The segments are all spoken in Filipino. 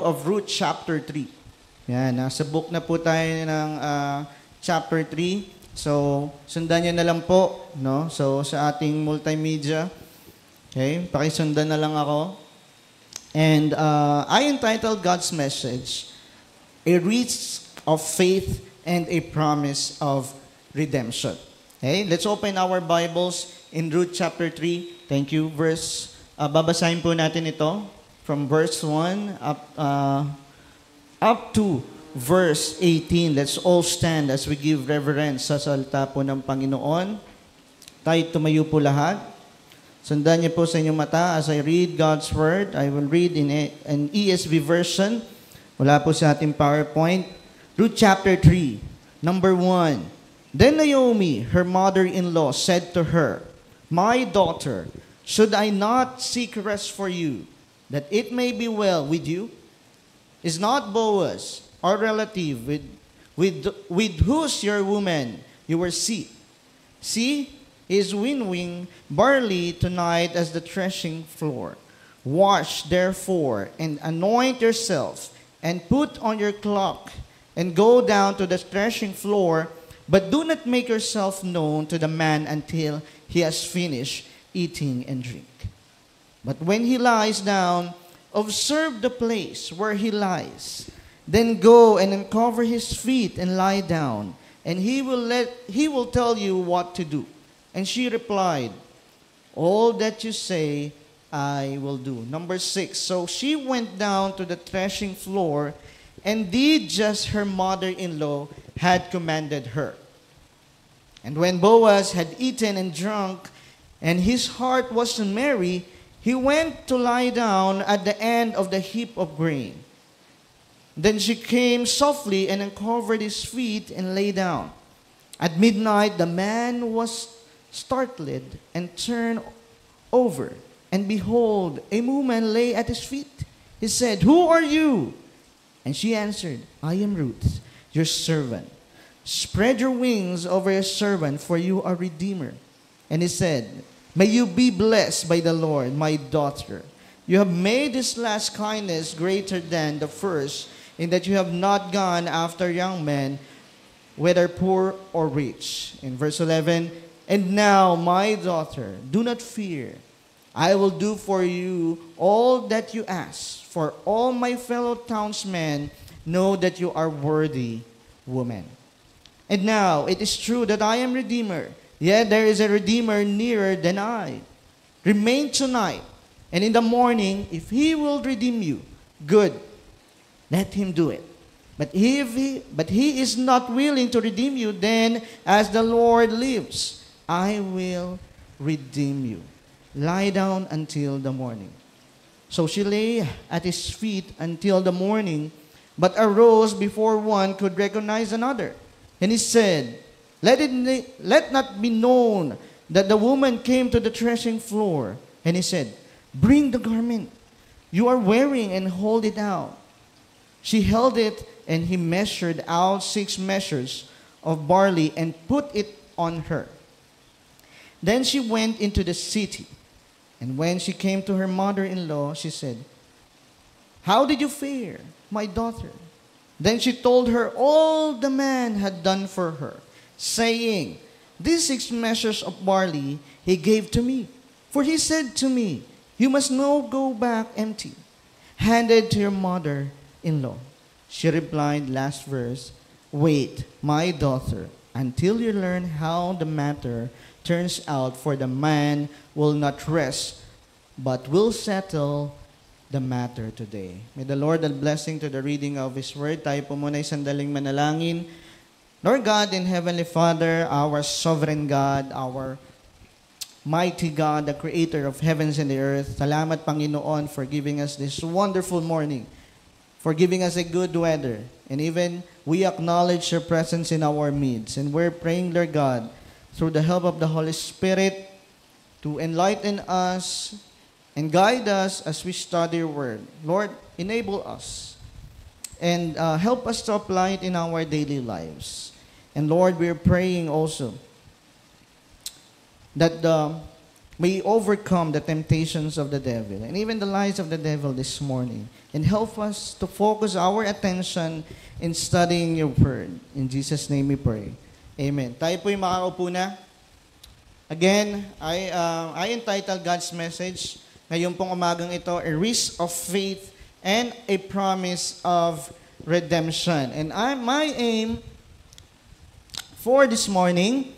of Ruth chapter 3. Yan, nasa book na po tayo ng chapter 3. So, sundan niyo na lang po, no? So, sa ating multimedia. Okay, pakisundan na lang ako. And I entitled God's message, A Reach of Faith and a Promise of Redemption. Okay, let's open our Bibles in Ruth chapter 3. Thank you. Babasahin po natin ito from verse 1 up to verse 18. Let's all stand as we give reverence sa salita po ng Panginoon. Tayo tumayo po lahat. Sundan niyo po sa inyong mata as I read God's Word. I will read in an ESV version. Wala po sa ating PowerPoint. Ruth chapter 3, number 1. Then Naomi, her mother-in-law, said to her, My daughter, should I not seek rest for you, that it may be well with you? Is not Boaz, our relative, with whose your woman you were sick? See, he is winnowing barley tonight as the threshing floor. Wash, therefore, and anoint yourself, and put on your cloak, and go down to the threshing floor, but do not make yourself known to the man until he has finished eating and drink. But when he lies down, observe the place where he lies. Then go and uncover his feet and lie down, and he will tell you what to do. And she replied, All that you say, I will do. Number 6. So she went down to the threshing floor and did just her mother-in-law had commanded her. And when Boaz had eaten and drunk, and his heart was merry, he went to lie down at the end of the heap of grain. Then she came softly and uncovered his feet and lay down. At midnight the man was startled and turned over, and behold, a woman lay at his feet. He said, Who are you? And she answered, I am Ruth, your servant. Spread your wings over your servant, for you are Redeemer. And he said, May you be blessed by the Lord, my daughter. You have made this last kindness greater than the first, in that you have not gone after young men, whether poor or rich. In verse 11, And now, my daughter, do not fear. I will do for you all that you ask, for all my fellow townsmen know that you are worthy woman. And now, it is true that I am Redeemer, yet there is a Redeemer nearer than I. Remain tonight, and in the morning, if he will redeem you, good, let him do it. But he is not willing to redeem you, then as the Lord lives, I will redeem you. Lie down until the morning. So she lay at his feet until the morning, but arose before one could recognize another. And he said, Let not be known that the woman came to the threshing floor. And he said, Bring the garment you are wearing and hold it out. She held it, and he measured out 6 measures of barley and put it on her. Then she went into the city. And when she came to her mother-in-law, she said, How did you fare, my daughter? Then she told her all the man had done for her, saying, These 6 measures of barley he gave to me. For he said to me, You must not go back empty, handed to your mother-in-law. She replied, last verse, Wait, my daughter, until you learn how the matter turns out, for the man will not rest, but will settle the matter today. May the Lord add blessing to the reading of His Word. Tayo po muna ay sandaling manalangin. Lord God and Heavenly Father, our sovereign God, our mighty God, the creator of heavens and the earth, salamat Panginoon for giving us this wonderful morning, for giving us a good weather, and even we acknowledge your presence in our midst. And we're praying, Lord God, through the help of the Holy Spirit, to enlighten us and guide us as we study your word. Lord, enable us and help us to apply it in our daily lives. And Lord, we're praying also that the may overcome the temptations of the devil and even the lies of the devil this morning, and help us to focus our attention in studying your word. In Jesus' name we pray. Amen. Tayo po'y makakaupo na. Again, I entitled God's message ngayon pong umagang ito, A Risk of Faith and a Promise of Redemption. And my aim for this morning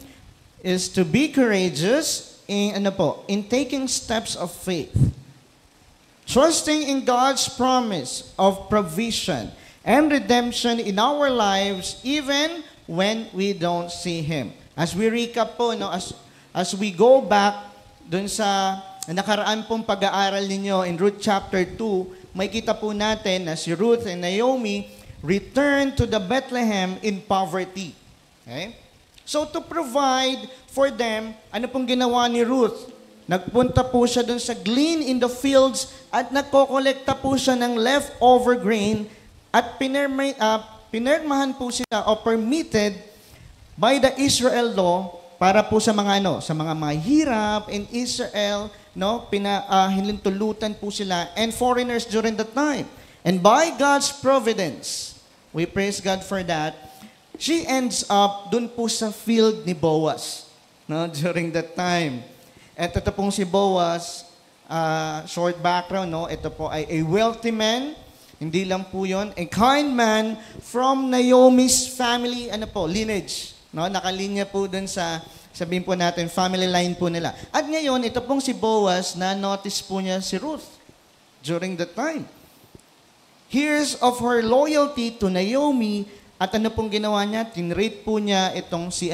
is to be courageous in taking steps of faith, trusting in God's promise of provision and redemption in our lives even when we don't see Him. As we recap po, as we go back dun sa nakaraan pong pag-aaral ninyo in Ruth chapter 2, may kita po natin na si Ruth and Naomi returned to the Bethlehem in poverty. Okay? So to provide for them, ano pong ginawa ni Ruth? Nagpunta po siya dun sa glean in the fields at nagkokolekta po siya ng leftover grain at pinirmahan po sila o permitted by the Israel law para po sa mga sa mga mahirap in Israel, hinintulutan po sila and foreigners during that time. And by God's providence, we praise God for that. She ends up dun po sa field ni Boaz, during that time. At ito pong si Boaz, short background, ito po ay a wealthy man, hindi lang po yun, a kind man from Naomi's family, lineage. Nakalinya po dun sa, sabihin po natin, family line po nila. At ngayon, ito pong si Boaz, na-notice po niya si Ruth during that time. Hears of her loyalty to Naomi. At ano pong ginawa niya? Tinrate po niya itong si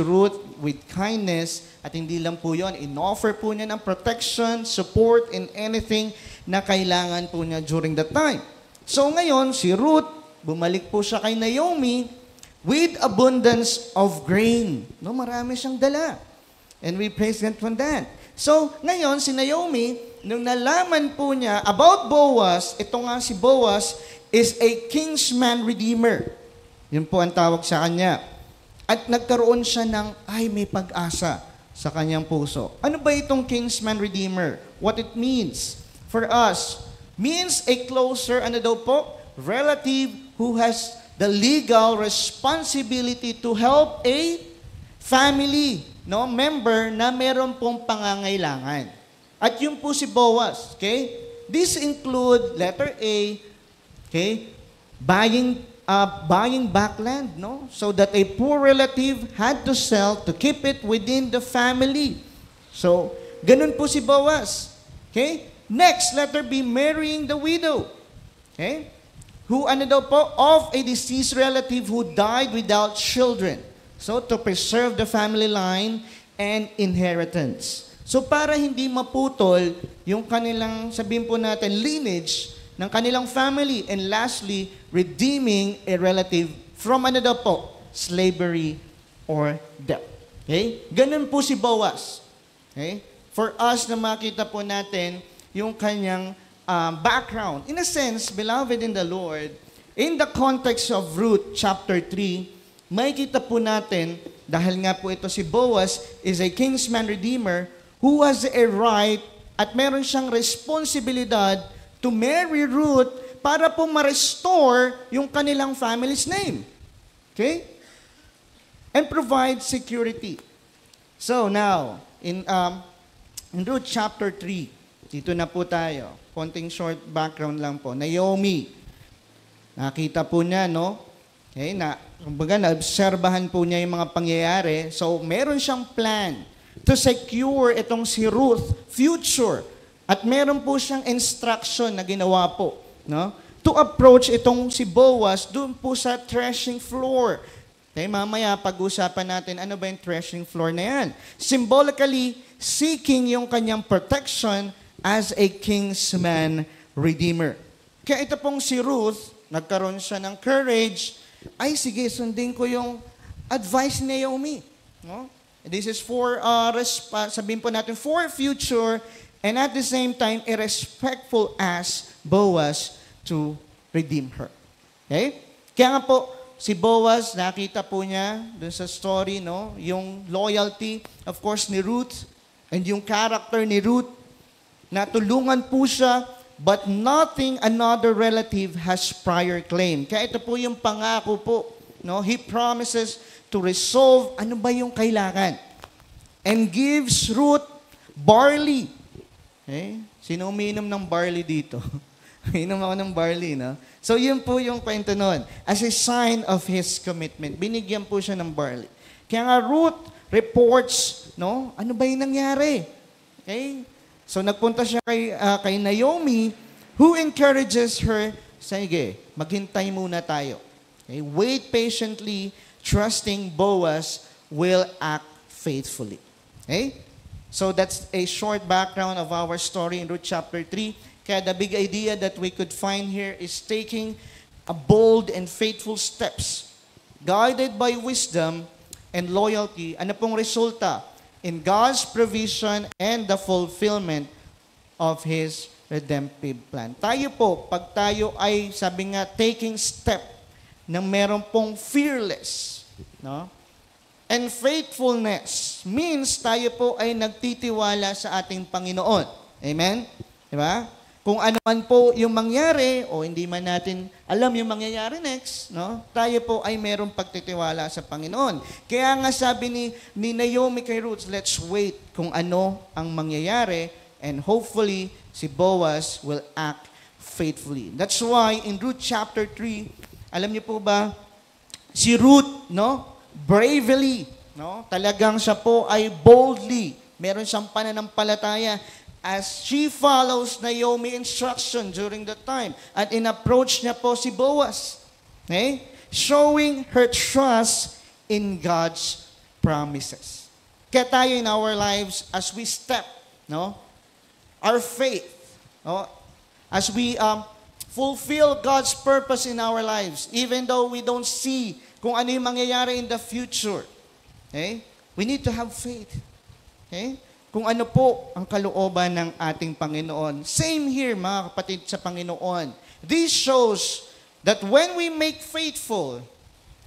Ruth with kindness. At hindi lang po yun, in-offer po niya ng protection, support, and anything na kailangan po niya during that time. So ngayon, si Ruth, bumalik po siya kay Naomi with abundance of grain. Marami siyang dala. And we praise God for that. So ngayon, si Naomi, nung nalaman po niya about Boaz, ito nga si Boaz is a kinsman redeemer. Yun po ang tawag sa kanya. At nagkaroon siya ng, may pag-asa sa kanyang puso. Ano ba itong kinsman redeemer? What it means for us? Means a closer, relative who has the legal responsibility to help a family, member na meron pong pangangailangan. At yun po si Boaz, okay? This include, letter A, okay, buying back land, so that a poor relative had to sell to keep it within the family. So, ganun po si Boaz. Okay? Next, letter B, marrying the widow. Okay? Who, of a deceased relative who died without children. So, to preserve the family line and inheritance. So, para hindi maputol yung kanilang, sabihin po natin, lineage ng kanilang family. And lastly, redeeming a relative from slavery or debt. Okay? Ganun po si Boaz. Okay? For us na makita po natin yung kanyang background. In a sense, beloved in the Lord, in the context of Ruth chapter 3, may kita po natin, dahil nga po ito si Boaz is a kinsman redeemer who has a right at meron siyang responsibilidad to marry Ruth para po ma-restore yung kanilang family's name. Okay? And provide security. So now, in Ruth chapter 3, dito na po tayo. Konting short background lang po. Naomi, nakita po niya, Okay, kumbaga, naobserbahan po niya yung mga pangyayari. So, meron siyang plan to secure itong si Ruth future. At meron po siyang instruction na ginawa po, to approach itong si Boaz doon po sa threshing floor. Okay, mamaya pag-usapan natin ano ba yung threshing floor na yan. Symbolically, seeking yung kanyang protection as a kinsman redeemer. Kaya ito pong si Ruth, nagkaroon siya ng courage, sige, sundin ko yung advice ni Naomi. This is for, sabihin po natin, for future. And at the same time, a respectful ask Boaz to redeem her. Okay? Kaya nga po, si Boaz, nakita po niya dun sa story, yung loyalty, of course, ni Ruth. And yung character ni Ruth, natulungan po siya, but nothing another relative has prior claim. Kaya ito po yung pangako po. No? He promises to resolve ano ba yung kailangan. And gives Ruth barley. Okay? Sino umiinom ng barley dito? Inom ako ng barley, no? So yun po yung kwento nun. As a sign of his commitment, binigyan po siya ng barley. Kaya nga Ruth reports, no? Ano ba yung nangyari? Okay? So nagpunta siya kay Naomi, who encourages her, sige, maghintay muna tayo. Okay? Wait patiently, trusting Boaz will act faithfully. Okay? So that's a short background of our story in Ruth chapter 3. Kaya the big idea that we could find here is taking a bold and faithful steps, guided by wisdom and loyalty. Ano pong resulta? In God's provision and the fulfillment of His redemptive plan. Tayo po, pag tayo ay, sabi nga, taking step na meron pong fearless, no? And faithfulness means tayo po ay nagtitiwala sa ating Panginoon. Amen? Diba? Kung ano man po yung mangyari, o hindi man natin alam yung mangyayari next, no? Tayo po ay merong pagtitiwala sa Panginoon. Kaya nga sabi ni Naomi kay Ruth, let's wait kung ano ang mangyayari, and hopefully, si Boaz will act faithfully. That's why, in Ruth chapter 3, alam niyo po ba, si Ruth, no? Bravely, no? Talagang siya po ay boldly, meron siyang pananampalataya, as she follows Naomi instruction during that time. At in-approach niya po si Boaz. Okay? Showing her trust in God's promises. Kaya tayo in our lives, as we step, no? Our faith, no? As we fulfill God's purpose in our lives, even though we don't see kung ano yung mangyayari in the future. Okay? We need to have faith. Okay? Kung ano po ang kalooban ng ating Panginoon. Same here, mga kapatid sa Panginoon. This shows that when we make faithful,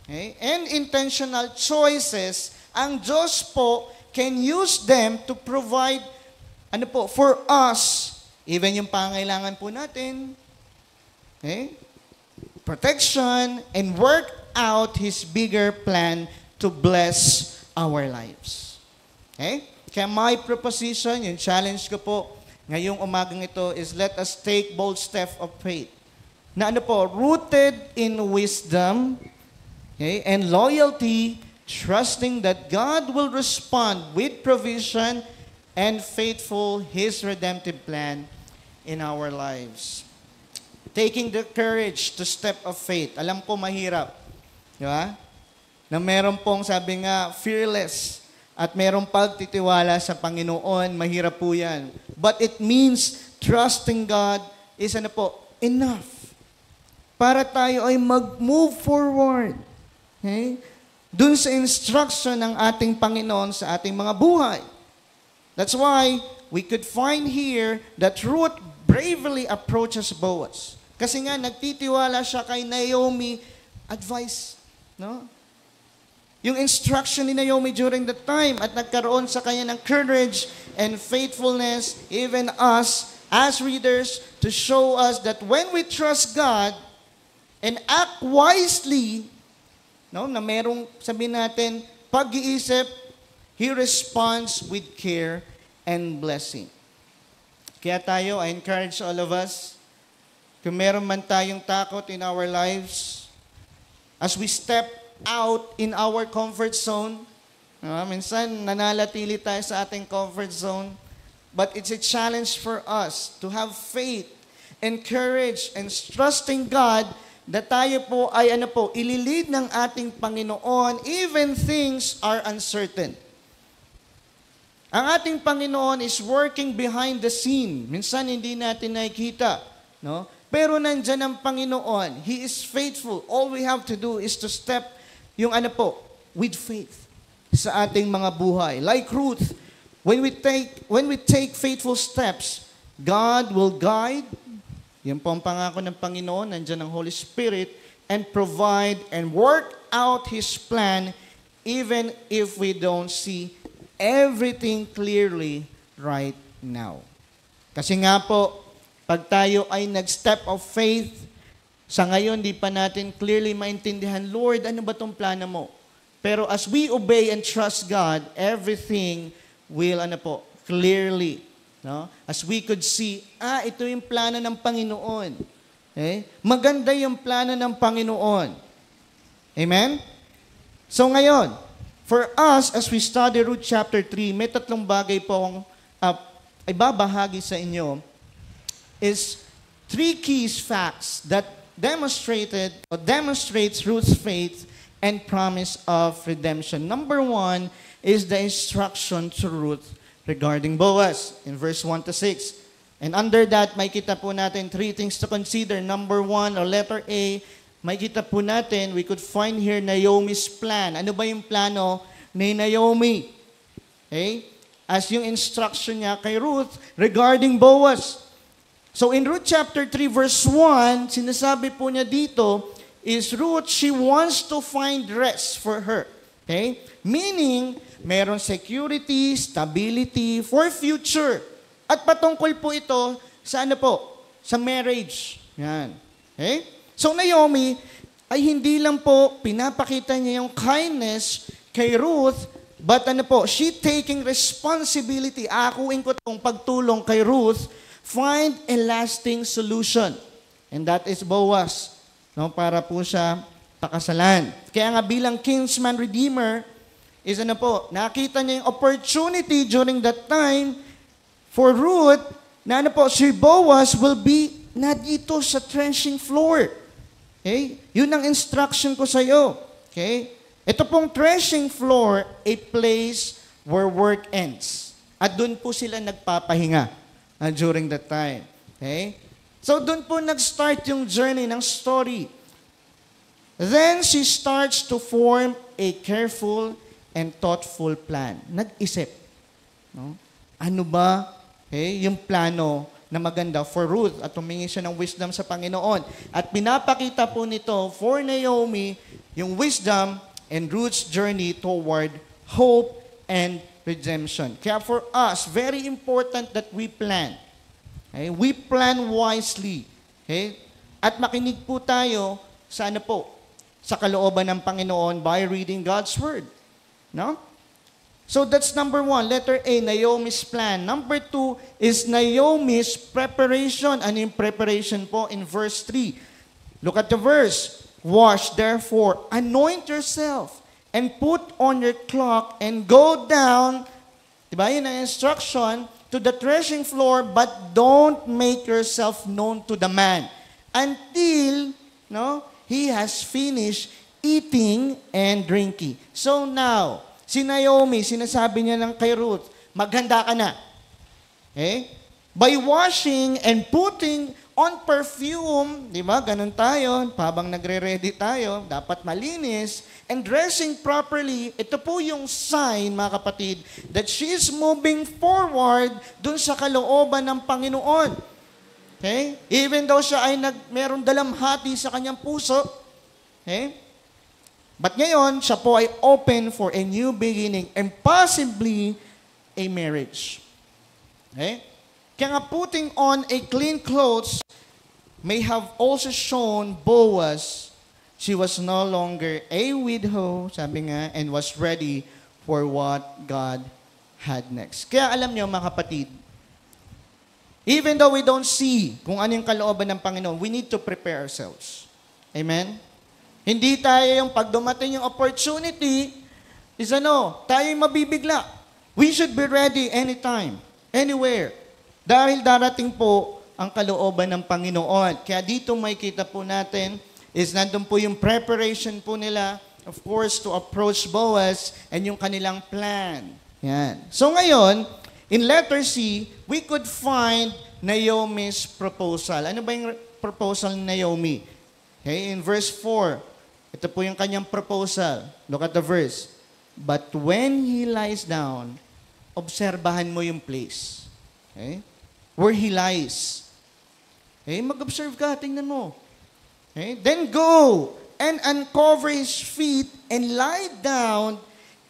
okay, and intentional choices, ang Diyos po can use them to provide ano po, for us, even yung pangailangan po natin, okay, protection, and work out His bigger plan to bless our lives. Okay? Kaya my proposition, yung challenge ko po ngayong umagang ito is let us take bold step of faith. Na ano po, rooted in wisdom, okay, and loyalty, trusting that God will respond with provision and faithful His redemptive plan in our lives. Taking the courage to step of faith. Alam ko mahirap. Di ba? Na meron pong sabi nga, fearless. At merong pagtitiwala sa Panginoon, mahirap po yan. But it means trusting God is ano po, enough. Para tayo ay mag-move forward. Okay? Dun sa instruction ng ating Panginoon sa ating mga buhay. That's why we could find here that Ruth bravely approaches Boaz. Kasi nga, nagtitiwala siya kay Naomi advice. No? Yung instruction ni Naomi during that time at nagkaroon sa kanya ng courage and faithfulness, even us as readers, to show us that when we trust God and act wisely, no, na merong sabihin natin, pag-iisip, He responds with care and blessing. Kaya tayo, I encourage all of us, kung meron man tayong takot in our lives, as we step out in our comfort zone. Minsan, nananatili tayo sa ating comfort zone. But it's a challenge for us to have faith and courage and trusting God that tayo po ay ano po, ililid ng ating Panginoon even things are uncertain. Ang ating Panginoon is working behind the scene. Minsan, hindi natin nakikita. No? Pero nandyan ang Panginoon. He is faithful. All we have to do is to step yung ano po, with faith sa ating mga buhay. Like Ruth, when we take faithful steps, God will guide. Yan po ang pangako ng Panginoon, nandiyan ang Holy Spirit, and provide and work out His plan even if we don't see everything clearly right now. Kasi nga po, pag tayo ay nag-step of faith, sa ngayon, di pa natin clearly maintindihan, Lord, ano ba tong plano mo? Pero as we obey and trust God, everything will, clearly, no? As we could see, ito yung plano ng Panginoon. Okay? Maganda yung plano ng Panginoon. Amen? So ngayon, for us, as we study Ruth chapter 3, may tatlong bagay po akong ibabahagi sa inyo, is three key facts that demonstrates Ruth's faith and promise of redemption. Number one is the instruction to Ruth regarding Boaz in verse 1 to 6. And under that, may kita po natin three things to consider. Number one, or letter A, may kita po natin, we could find here Naomi's plan. Ano ba yung plano ni Naomi? Okay? As yung instruction niya kay Ruth regarding Boaz. So in Ruth chapter 3 verse 1, sinasabi po niya dito, is Ruth, she wants to find rest for her. Okay? Meaning, meron security, stability for future. At patungkol po ito sa sa marriage. Yan. Okay? So Naomi ay hindi lang po pinapakita niya yung kindness kay Ruth, but she taking responsibility. Akuin ko itong pagtulong kay Ruth, find a lasting solution. And that is Boaz. No, para po siya pakasalan. Kaya nga bilang kinsman redeemer, is nakita niya yung opportunity during that time for Ruth, na si Boaz will be na dito sa threshing floor. Okay? Yun ang instruction ko sa iyo. Okay? Ito pong threshing floor, a place where work ends. At doon po sila nagpapahinga during that time. Okay? So doon po nag-start yung journey ng story. Then she starts to form a careful and thoughtful plan. Nag-isip. No? Ano ba yung plano na maganda for Ruth? At humingi siya ng wisdom sa Panginoon. At pinapakita po nito for Naomi yung wisdom and Ruth's journey toward hope and redemption. Kaya for us, very important that we plan. Okay? We plan wisely. Okay? At makinig po tayo sa sa kalooban ng Panginoon by reading God's Word. No? So that's number one, letter A, Naomi's plan. Number two is Naomi's preparation. Ano yung preparation po in verse 3? Look at the verse. Wash, therefore, anoint yourself, and put on your cloak, and go down, diba yun ang instruction, to the threshing floor, but don't make yourself known to the man until, he has finished eating and drinking. So now, si Naomi, sinasabi niya ng kay Ruth, maghanda ka na. Okay? By washing and putting on perfume, di ba? Ganun tayo. Habang nagre-ready tayo, dapat malinis. And dressing properly, ito po yung sign, mga kapatid, that she is moving forward dun sa kalooban ng Panginoon. Okay? Even though siya ay meron dalamhati sa kanyang puso, okay? But ngayon, siya po ay open for a new beginning and possibly a marriage. Okay? Kaya nga putting on a clean clothes may have also shown Boaz she was no longer a widow, sabi nga, and was ready for what God had next. Kaya alam niyo mga kapatid, even though we don't see kung ano yung kalooban ng Panginoon, we need to prepare ourselves. Amen? Hindi tayo yung pag dumating yung opportunity, tayo yung mabibigla. We should be ready anytime, anywhere. Dahil darating po ang kalooban ng Panginoon. Kaya dito may kita po natin is nandun po yung preparation po nila, of course, to approach Boaz and yung kanilang plan. Yan. So ngayon, in letter C, we could find Naomi's proposal. Ano ba yung proposal ni Naomi? Okay, in verse 4, ito po yung kanyang proposal. Look at the verse. But when he lies down, obserbahan mo yung place. Okay? Where he lies. Okay? Mag-observe ka, tingnan mo. Okay? Then go and uncover his feet and lie down,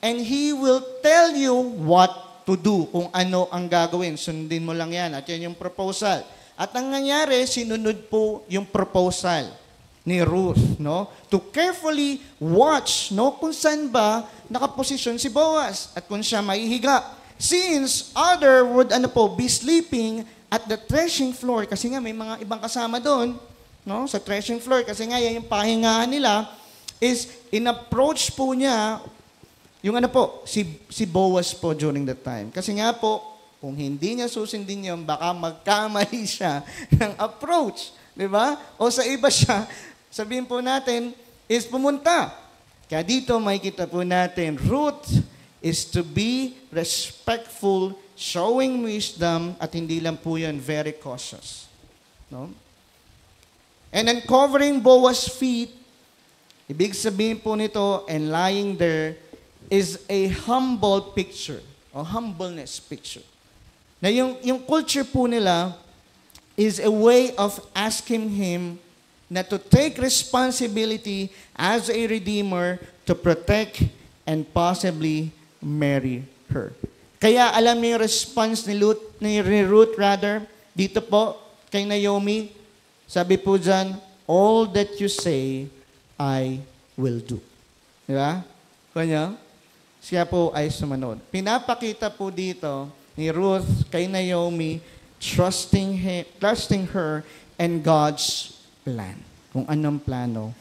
and he will tell you what what to do, kung ano ang gagawin. Sundin mo lang yan. At yan yung proposal. At ang nangyari, sinunod po yung proposal ni Ruth, no? To carefully watch, no? Kung saan ba nakaposisyon si Boaz at kung siya maihiga. Since other would, be sleeping at the threshing floor, kasi nga may mga ibang kasama doon, no? Sa threshing floor, kasi nga yan yung pahingahan nila, is in-approach po niya yung si Boaz po during that time. Kasi nga po, kung hindi niya susundin yun, baka magkamali siya ng approach. Di ba? O sa iba siya, sabihin po natin, is pumunta. Kaya dito makikita po natin, Ruth is to be respectful, showing wisdom, at hindi lang po yun, very cautious. No? And uncovering Boaz's feet, ibig sabihin po nito, and lying there, is a humble picture, o humbleness picture. Na yung culture po nila is a way of asking him na to take responsibility as a redeemer to protect and possibly marry her. Kaya alam niyo yung response ni Ruth dito po kay Naomi, sabi po dyan, all that you say, I will do. Di ba? Kanya? Siya po ay sumunod. Pinapakita po dito ni Ruth kay Naomi, trusting her and God's plan. Kung anong plano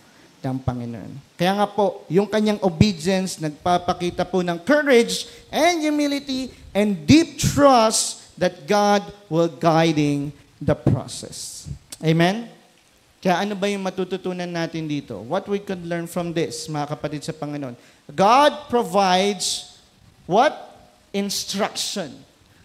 ng Panginoon. Kaya nga po, yung kanyang obedience, nagpapakita po ng courage and humility and deep trust that God will guiding the process. Amen? Kaya ano ba yung matututunan natin dito? What we could learn from this, mga kapatid sa Panginoon? God provides what? Instruction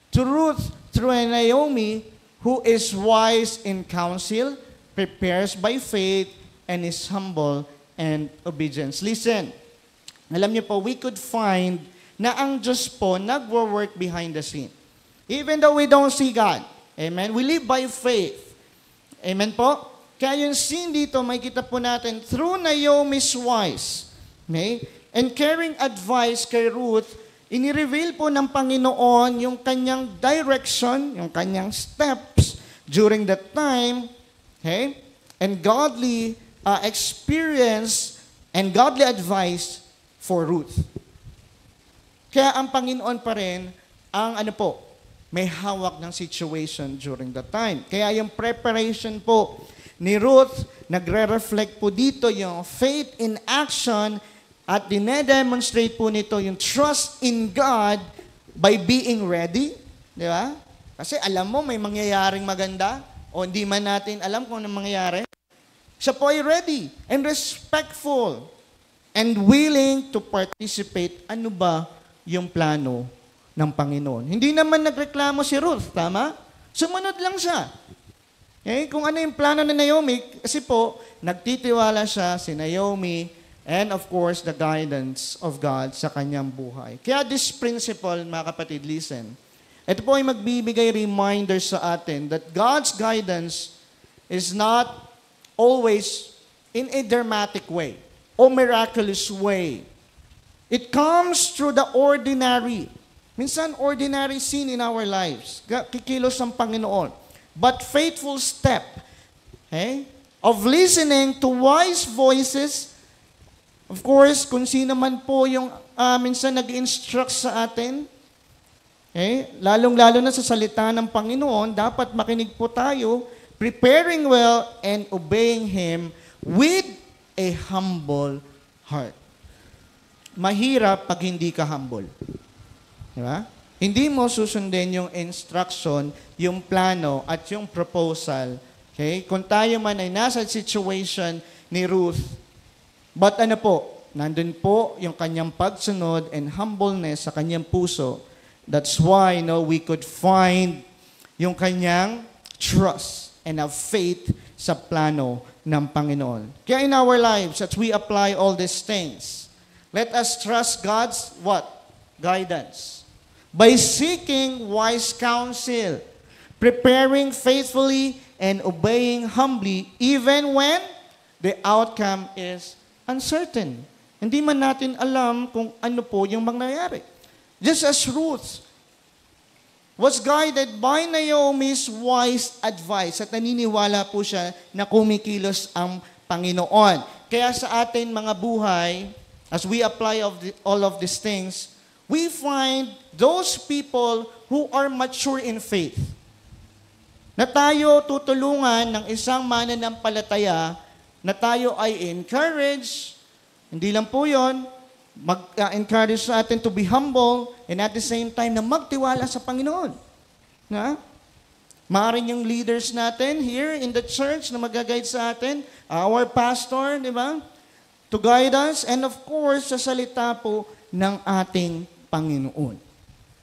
to Ruth through Naomi, who is wise in counsel, prepares by faith, and is humble and obedience. Listen, alam niyo po, we could find na ang Diyos po nagwo-work behind the scene. Even though we don't see God. Amen? We live by faith. Amen po? Kaya yung scene dito, makikita po natin, through Naomi's wise, okay? And caring advice kay Ruth, inireveal po ng Panginoon yung kanyang direction, yung kanyang steps during that time, okay? And godly experience and godly advice for Ruth. Kaya ang Panginoon pa rin ang may hawak ng situation during that time. Kaya yung preparation po ni Ruth, nagre-reflect po dito yung faith in action at dine-demonstrate po nito yung trust in God by being ready. Di ba? Kasi alam mo, may mangyayaring maganda o hindi man natin alam kung anong mangyayari. Siya po ay ready and respectful and willing to participate. Ano ba yung plano ng Panginoon? Hindi naman nagreklamo si Ruth, tama? Sumunod lang siya. Okay? Kung ano yung plano ni Naomi, kasi po, nagtitiwala siya si Naomi and of course, the guidance of God sa kanyang buhay. Kaya this principle, mga kapatid, listen. Ito po ay magbibigay reminder sa atin that God's guidance is not always in a dramatic way or miraculous way. It comes through the ordinary. Minsan, ordinary scene in our lives. Kikilos ang Panginoon. But faithful step of listening to wise voices. Of course, kung sino man po yung minsan nag-instruct sa atin, lalong-lalo na sa salita ng Panginoon, dapat makinig po tayo, preparing well and obeying Him with a humble heart. Mahirap pag hindi ka humble. Diba? Hindi mo susundin yung instruction, yung plano, at yung proposal. Okay? Kung tayo man ay nasa situation ni Ruth, but nandun po yung kanyang pagsunod and humbleness sa kanyang puso. That's why we could find yung kanyang trust and have faith sa plano ng Panginoon. Kaya in our lives, as we apply all these things, let us trust God's what? Guidance. By seeking wise counsel, preparing faithfully, and obeying humbly, even when the outcome is uncertain. Hindi man natin alam kung ano po yung mangyayari. Just as Ruth, was guided by Naomi's wise advice at naniniwala po siya na kumikilos ang Panginoon. Kaya sa atin mga buhay, as we apply all of these things, we find those people who are mature in faith. Na tayo tutulungan ng isang mananampalataya na tayo ay encourage, hindi lang po yun, mag-encourage sa atin to be humble and at the same time na magtiwala sa Panginoon. Na? Maaaring yung leaders natin here in the church na mag-guide sa atin, our pastor, di ba? To guide us and of course, sa salita po ng ating Panginoon.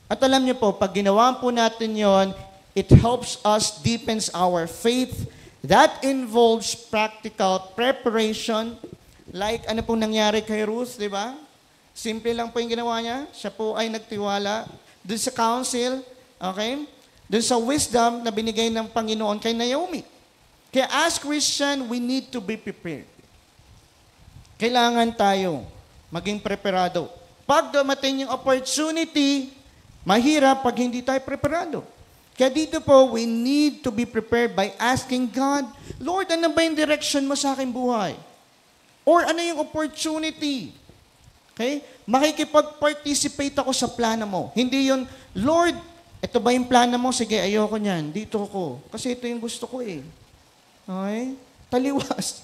At alam niyo po, pag ginawa po natin yon, it helps us deepens our faith. That involves practical preparation. Like ano pong nangyari kay Ruth, di ba? Simple lang po yung ginawa niya. Siya po ay nagtiwala dun sa counsel, okay? Dun sa wisdom na binigay ng Panginoon kay Naomi. Kaya as Christian, we need to be prepared. Kailangan tayo maging preparado. Pag dumating yung opportunity, mahirap pag hindi tayo preparado. Kaya dito po, we need to be prepared by asking God, Lord, ano ba yung direction mo sa aking buhay? Or ano yung opportunity? Okay? Makikipag-participate ako sa plano mo. Hindi yun, Lord, ito ba yung plano mo? Sige, ayoko niyan. Dito ako. Kasi ito yung gusto ko eh. Okay? Taliwas.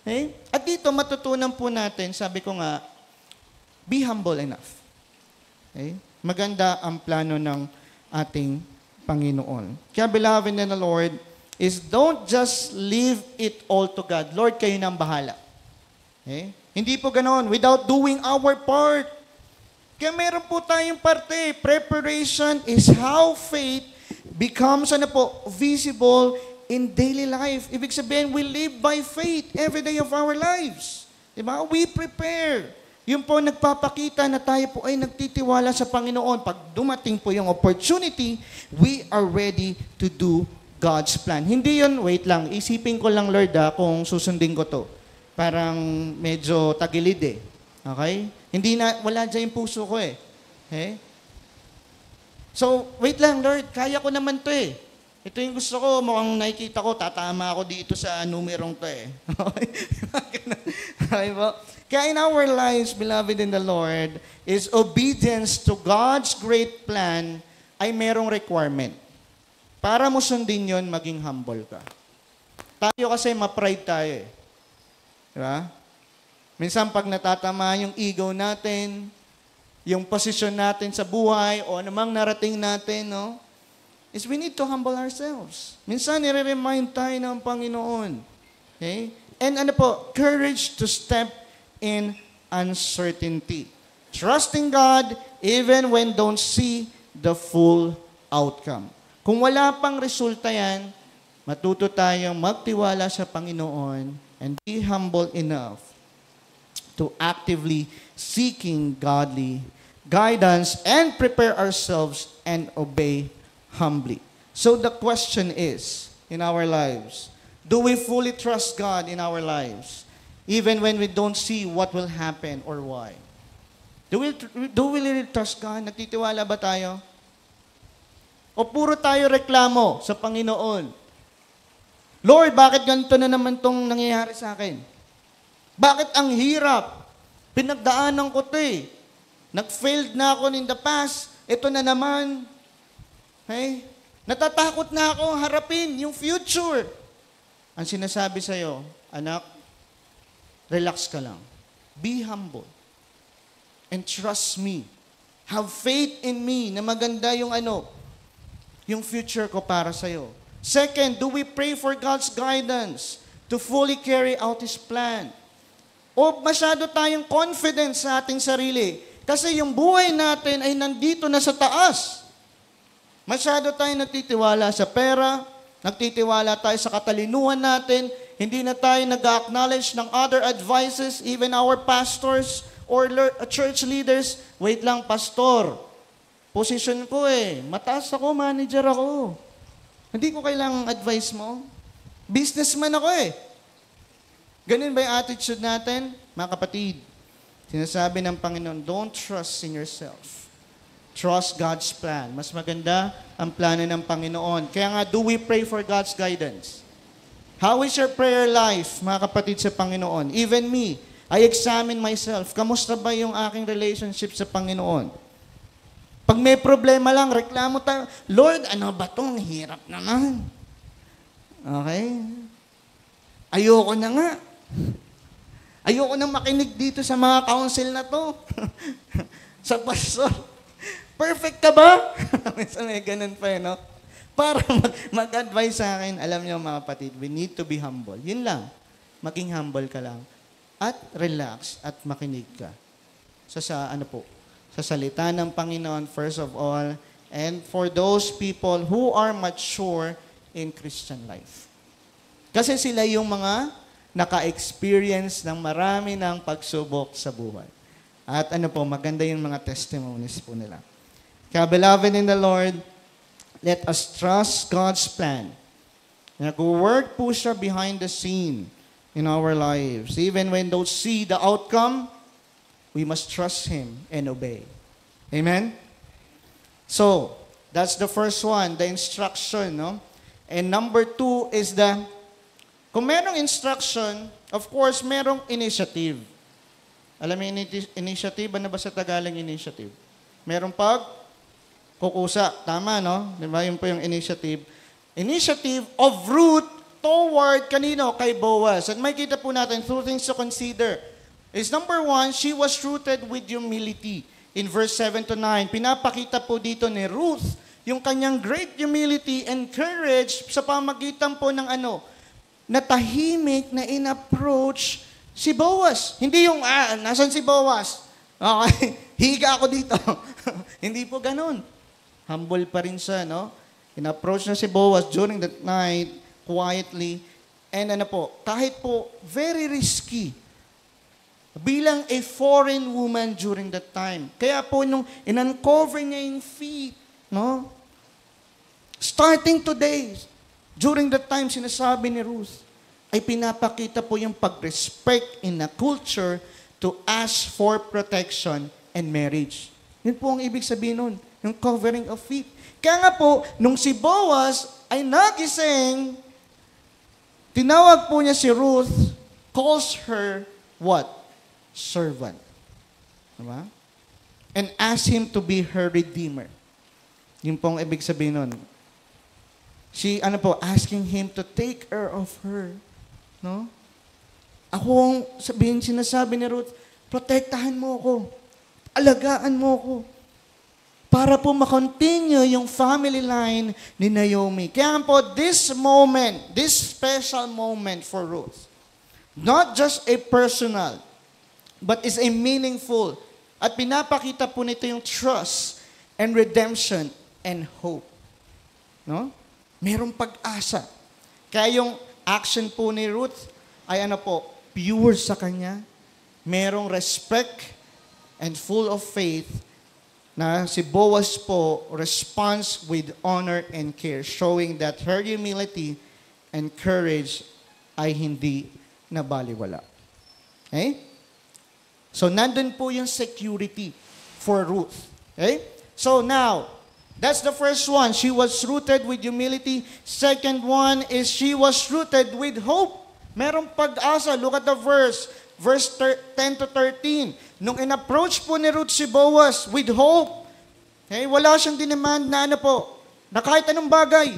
Okay? At dito, matutunan po natin, sabi ko nga, be humble enough. Okay? Maganda ang plano ng ating Panginoon. Kaya beloved in the Lord, is don't just leave it all to God. Lord, kayo nang bahala. Okay? Hindi po ganoon. Without doing our part. Kaya meron po tayong parte. Preparation is how faith becomes visible in daily life. Ibig sabihin, we live by faith every day of our lives. Diba? We prepare. Yun po nagpapakita na tayo po ay nagtitiwala sa Panginoon. Pag dumating po yung opportunity, we are ready to do God's plan. Hindi yun, wait lang, isipin ko lang Lord kung susundin ko to. Parang medyo tagilid eh. Okay? Wala dyan yung puso ko eh. Okay? So, wait lang Lord, kaya ko naman to eh. Ito yung gusto ko, mukhang nakikita ko, tatama ako dito sa numerong to eh. Okay po? Kaya in our lives, beloved in the Lord, is obedience to God's great plan ay merong requirement. Para mo sundin yun, maging humble ka. Tayo kasi ma-pride tayo eh. Diba? Minsan pag natatama yung ego natin, yung posisyon natin sa buhay, o anumang narating natin, no? Is we need to humble ourselves. Minsan nire-remind tayo ng Panginoon. Okay? And courage to step in uncertainty. Trusting God even when don't see the full outcome. Kung wala pang resulta yan, matuto tayong magtiwala sa Panginoon and be humble enough to actively seeking godly guidance and prepare ourselves and obey humbly. So the question is, in our lives, do we fully trust God in our lives? Even when we don't see what will happen or why. Do we really trust God? Nagtitiwala ba tayo? O puro tayo reklamo sa Panginoon? Lord, bakit ganito na naman tong nangyayari sa akin? Bakit ang hirap? Pinagdaanan ko ito eh. Nag-failed na ako in the past. Ito na naman. Hey? Natatakot na ako harapin yung future. Ang sinasabi sa'yo, anak, relax ka lang. Be humble. And trust me. Have faith in me na maganda yung yung future ko para sa'yo. Second, do we pray for God's guidance to fully carry out His plan? O masyado tayong confident sa ating sarili kasi yung buhay natin ay nandito na sa taas. Masyado tayong nagtitiwala sa pera, nagtitiwala tayo sa katalinuhan natin, hindi na tayo nag-acknowledge ng other advices, even our pastors or church leaders. Wait lang, pastor. Position ko eh. Mataas ako, manager ako. Hindi ko kailangang advice mo. Businessman ako eh. Ganun ba yung attitude natin? Mga kapatid, sinasabi ng Panginoon, don't trust in yourself. trust God's plan. Mas maganda ang plano ng Panginoon. Kaya nga, do we pray for God's guidance? How is your prayer life, mga kapatid sa Panginoon? Even me, I examine myself. Kamusta ba yung aking relationship sa Panginoon? Pag may problema lang, reklamo tayo, Lord, ano ba itong hirap naman? Okay? Ayoko na nga. Ayoko na makinig dito sa mga counsel na to. Sa pastor. Perfect ka ba? Minsan may ganun pa no? Para mag-advise sa akin, alam niyo mga kapatid, we need to be humble. Yun lang. Maging humble ka lang. At relax at makinig ka. Sa salita ng Panginoon, first of all, and for those people who are mature in Christian life. Kasi sila yung mga naka-experience ng marami ng pagsubok sa buhay. At maganda yung mga testimonies po nila. Kaya beloved in the Lord, let us trust God's plan. Nag-work po siya behind the scene in our lives. Even when don't see the outcome, we must trust Him and obey. Amen? So, that's the first one, the instruction, no? And number 2 is kung merong instruction, of course, merong initiative. Alam mo yung initiative? Ano ba sa Tagalog initiative? Merong kukusa. Tama, no? Di ba? Yun po yung initiative. Initiative of Ruth toward kanino? Kay Boaz. At may kita po natin, two things to consider. Is number 1, she was rooted with humility. In verse 7 to 9, pinapakita po dito ni Ruth yung kanyang great humility and courage sa pamagitan po ng na tahimik na in-approach si Boaz. Hindi yung, nasan si Boaz? Okay, higa ako dito. Hindi po ganun. Humble pa rin siya, no? In-approach na si Boaz during that night, quietly. And kahit po, very risky. Bilang a foreign woman during that time. Kaya po, nung in-uncover niya yung feet, no? Starting today, during that time, sinasabi ni Ruth, ay pinapakita po yung pag-respect in a culture to ask for protection and marriage. Yun po ang ibig sabihin nun, yung covering of feet. Kaya nga po, nung si Boaz ay nagising, tinawag po niya si Ruth, calls her what? Servant. Diba? And ask him to be her redeemer. Yun po ang ibig sabihin nun. She, asking him to take care of her. No? Ako ang sinasabi ni Ruth, protektahan mo ako. Alagaan mo ako. Para po makontinue yung family line ni Naomi. Kaya po, this moment, this special moment for Ruth, not just a personal, but is a meaningful, at pinapakita po nito yung trust and redemption and hope. No? Merong pag-asa. Kaya yung action po ni Ruth ay pure sa kanya. Merong respect and full of faith na si Boaz po responds with honor and care, showing that her humility and courage ay hindi nabaliwala. Okay? So, nandun po yung security for Ruth. Okay? So, now, that's the first one. She was rooted with humility. Second one is she was rooted with hope. Merong pag-asa. Look at the verse. Verse 10 to 13. Nung in-approach po ni Ruth si Boaz with hope, wala siyang dinemand na na kahit anong bagay.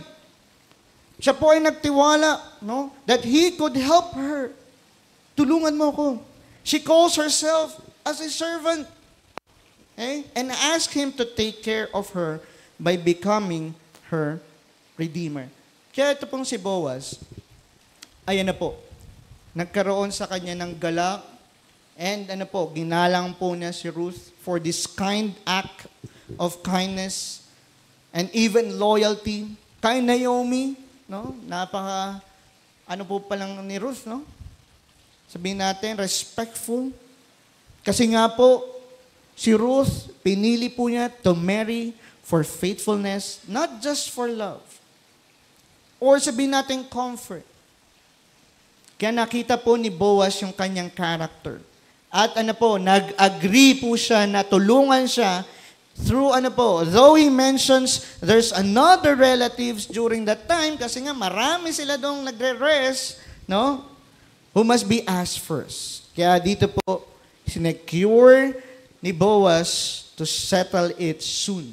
Siya po ay nagtiwala, no? That he could help her. Tulungan mo ko. She calls herself as a servant. And ask him to take care of her by becoming her redeemer. Kaya ito pong si Boaz, ayan nagkaroon sa kanya ng galak, and ginalang po niya si Ruth for this kind act of kindness and even loyalty kay Naomi, no? Napaka, po palang ni Ruth, no? Sabihin natin, respectful. Kasi nga po, si Ruth, pinili po niya to marry for faithfulness, not just for love. Or sabihin natin comfort. Kaya nakita po ni Boaz yung kanyang character. At nag-agree po siya na tulungan siya through though he mentions there's another relatives during that time, kasi nga marami sila doong nagre-rest, no? Who must be asked first. Kaya dito po, sinecure ni Boaz to settle it soon.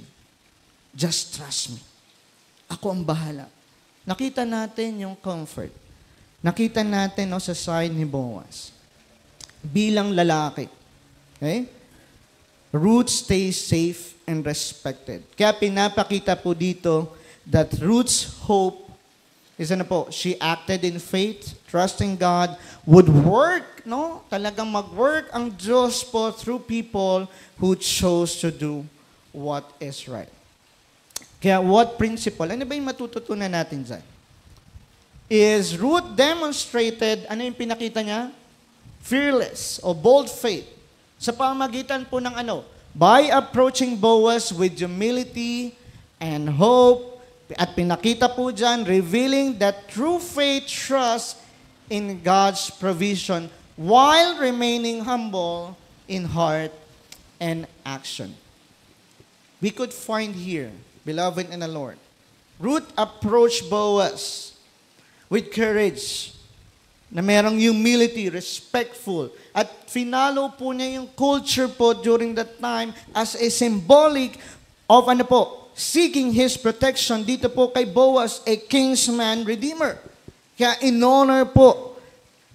Just trust me. Ako ang bahala. Nakita natin yung comfort. Nakita natin sa side ni Boaz. Bilang lalaki. Okay? Ruth stays safe and respected. Kaya pinapakita po dito that Ruth's hope is she acted in faith, trusting God, would work, no? Talagang mag-work ang Diyos po through people who chose to do what is right. Kaya what principle? Ano ba yung matututunan natin dyan? Is Ruth demonstrated, ano yung pinakita niya? Fearless o bold faith. Sa pamagitan po ng by approaching Boaz with humility and hope, at pinakita po dyan, revealing that true faith trust in God's provision while remaining humble in heart and action. We could find here, beloved in the Lord, Ruth approached Boaz with courage, na merong humility, respectful, at finalo po niya yung culture po during that time as a symbolic of seeking his protection dito po kay Boaz, a kinsman redeemer. Kaya in-honor po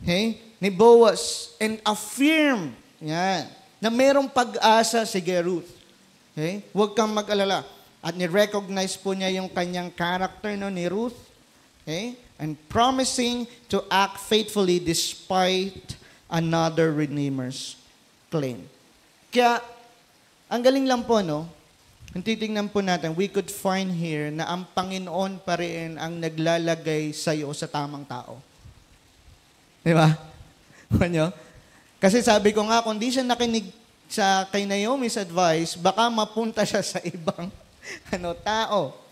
ni Boaz and affirm na merong pag-asa si Ruth. Huwag kang mag-alala. At ni-recognize po niya yung kanyang character ni Ruth. And promising to act faithfully despite another Redeemer's claim. Kaya, ang galing lang po, kung titingnan po natin, we could find here na ang Panginoon pa rin ang naglalagay sa iyo sa tamang tao. Di ba? Kasi sabi ko nga, kung di siya nakinig kay Naomi's advice, baka mapunta siya sa ibang tao.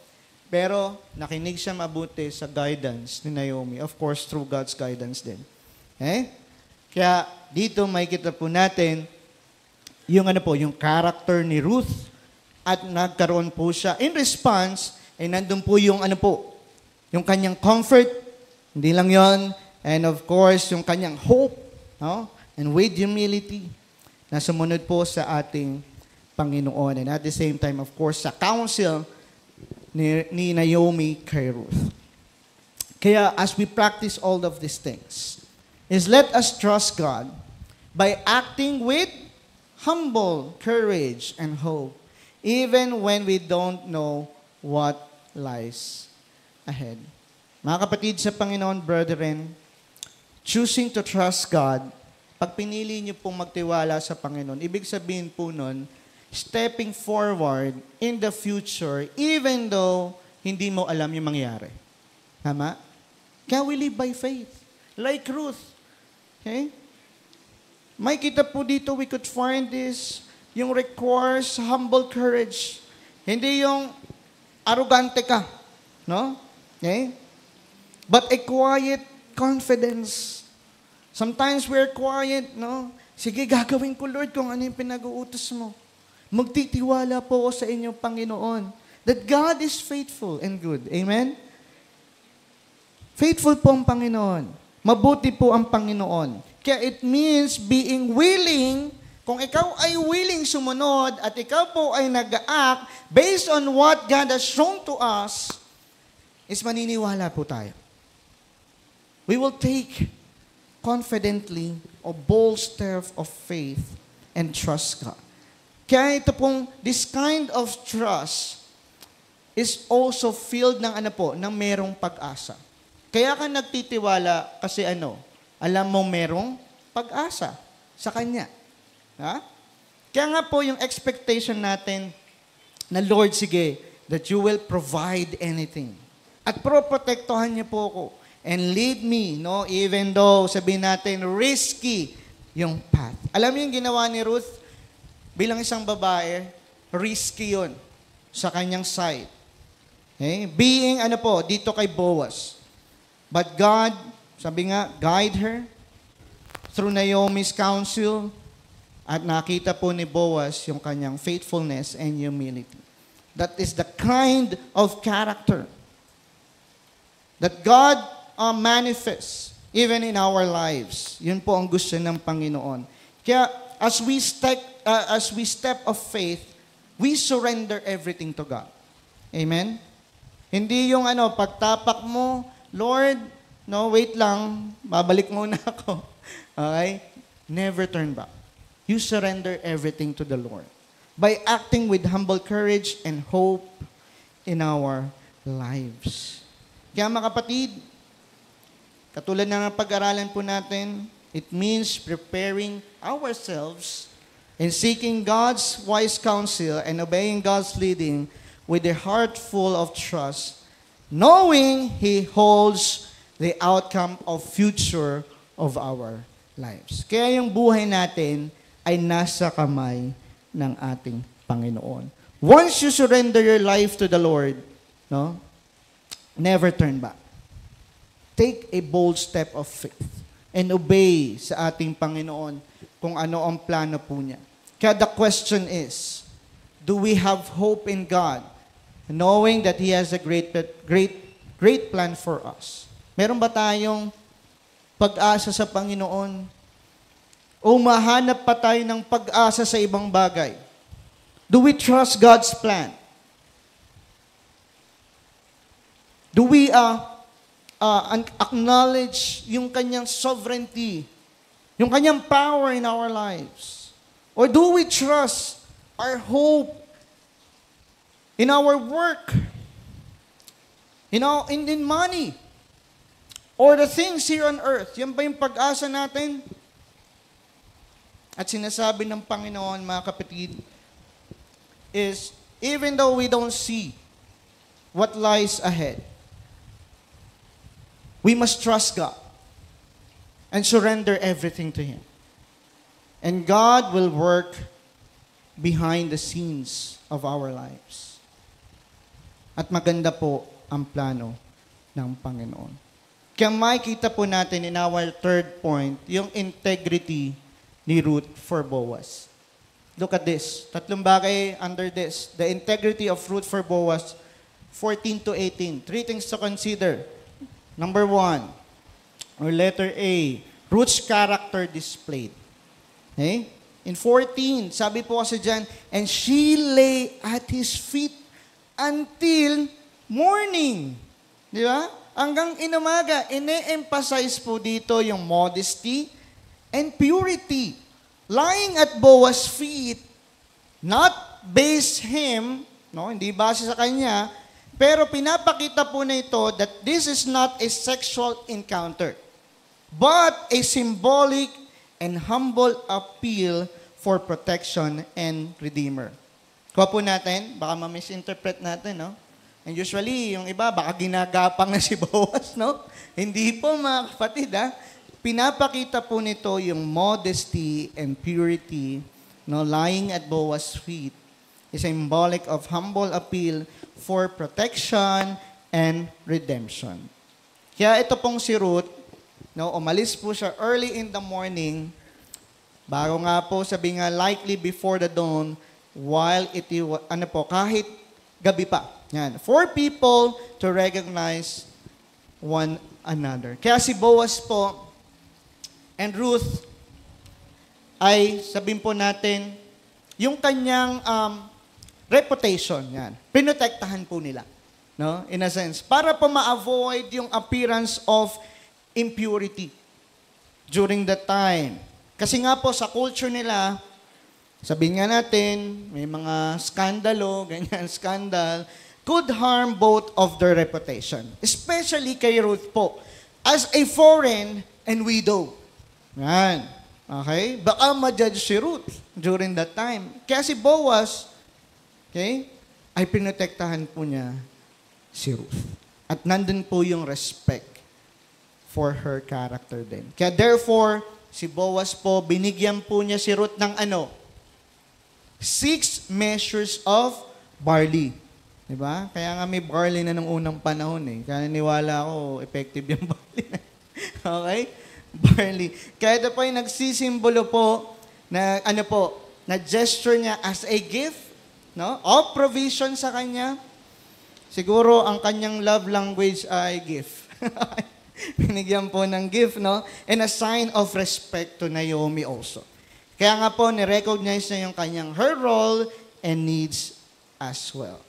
Pero nakinig siya mabuti sa guidance ni Naomi. Of course, through God's guidance din. Kaya dito makikita po natin yung yung character ni Ruth at nagkaroon po siya in response nandun po yung yung kanyang comfort, hindi lang yon, and of course yung kanyang hope, and with humility na sumunod po sa ating Panginoon, and at the same time of course sa counsel ni Naomi kay Ruth. Kaya as we practice all of these things, is let us trust God by acting with humble courage and hope, even when we don't know what lies ahead. Mga kapatid sa Panginoon, brethren, choosing to trust God, pag pinili niyo pong magtiwala sa Panginoon, ibig sabihin po nun, stepping forward in the future, even though hindi mo alam yung mangyari. Tama? Kaya we live by faith. Like Ruth. Okay? May kita po dito, we could find this, yung requires humble courage. Hindi yung arrogante ka. No? Okay? But a quiet confidence. Sometimes we're quiet, no? Sige, gagawin ko, Lord, kung ano yung pinag-uutos mo. Magtitiwala po ako sa inyong Panginoon that God is faithful and good. Amen? Faithful po ang Panginoon. Mabuti po ang Panginoon. Kaya it means being willing, kung ikaw ay willing sumunod at ikaw po ay nag-act based on what God has shown to us, is maniniwala po tayo. We will take confidently a bold step of faith and trust God. Kaya ito pong, this kind of trust is also filled ng ng merong pag-asa. Kaya ka nagtitiwala kasi alam mo merong pag-asa sa Kanya. Ha? Kaya nga po yung expectation natin na Lord, sige, that you will provide anything. At protektahan niyo po ako. And lead me, even though, sabihin natin, risky yung path. Alam niyo yung ginawa ni Ruth? Bilang isang babae, risky yun sa kanyang side. Okay? Being, dito kay Boaz. But God, sabi nga, guide her through Naomi's counsel, At nakita po ni Boaz yung kanyang faithfulness and humility. That is the kind of character that God manifests even in our lives. Yun po ang gusto ng Panginoon. Kaya as we step of faith, we surrender everything to God. Amen? Hindi yung pagtapak mo, Lord, no, wait lang, babalik muna ako. Okay? Never turn back. You surrender everything to the Lord by acting with humble courage and hope in our lives. Kaya mga kapatid, katulad ng pag-aralan po natin, it means preparing ourselves and seeking God's wise counsel and obeying God's leading with a heart full of trust, knowing He holds the outcome of future of our lives. Kaya yung buhay natin ay nasa kamay ng ating Panginoon. Once you surrender your life to the Lord, no, never turn back. Take a bold step of faith and obey sa ating Panginoon kung ano ang plano po niya. Kaya the question is, do we have hope in God, knowing that He has a great plan for us? Meron ba tayong pag-asa sa Panginoon? O mahanap pa tayo ng pag-asa sa ibang bagay? Do we trust God's plan? Do we acknowledge yung kanyang sovereignty, yung kanyang power in our lives? Or do we trust our hope in our work, in money, or the things here on earth? Yan ba yung pag-asa natin? At sinasabi ng Panginoon, mga kapatid, is even though we don't see what lies ahead, we must trust God and surrender everything to Him. And God will work behind the scenes of our lives. At maganda po ang plano ng Panginoon. Kaya makikita po natin in our third point, yung integrity ni Ruth for Boaz. Look at this. Tatlong bagay under this. The integrity of Ruth for Boaz, 14 to 18. Three things to consider. Number 1, or letter A, Ruth's character displayed. Okay? In 14, sabi po kasi dyan, and she lay at his feet until morning. Di ba? Hanggang inumaga, ine-emphasize po dito yung modesty and purity. Lying at Boaz's feet, not base him, no, hindi base sa kanya, pero pinapakita po na ito that this is not a sexual encounter, but a symbolic and humble appeal for protection and redeemer. Kuha po natin, baka ma-misinterpret natin, no? And usually, yung iba, baka ginagapang na si Boaz, no? Hindi po, mga kapatid, ha? Pinapakita po nito yung modesty and purity, no? Lying at Boaz's feet is symbolic of humble appeal for protection and redemption. Kaya ito pong si Ruth, no, umalis po siya early in the morning, bago nga po sabi nga likely before the dawn, while kahit gabi pa. Yan. For people to recognize one another. Kaya si Boaz po and Ruth ay sabihin po natin yung kanyang reputation, yan. Pinotektahan po nila, no? In a sense, para po ma-avoid yung appearance of impurity during that time. Kasi nga po sa culture nila, sabihin nga natin, may mga skandalo, ganyan, skandal, could harm both of their reputation. Especially kay Ruth po, as a foreign and widow. Yan. Okay? Baka ma-judge si Ruth during that time. Kaya si Boaz, okay, ay pinotektahan po niya si Ruth. At nandun po yung respect for her character din. Kaya therefore, si Boaz po, binigyan po niya si Ruth ng 6 measures of barley. Diba? Kaya nga may barley na nung unang panahon eh. Kaya naniwala ako, effective yung barley. Okay? Barley. Kaya ito po yung nagsisimbolo po na ano po, na gesture niya as a gift, no? Of provision sa kanya. Siguro ang kanyang love language ay gift. Binigyan po ng gift, no? And a sign of respect to Naomi also. Kaya nga po, ni-recognize niya yung kanyang her role and needs as well.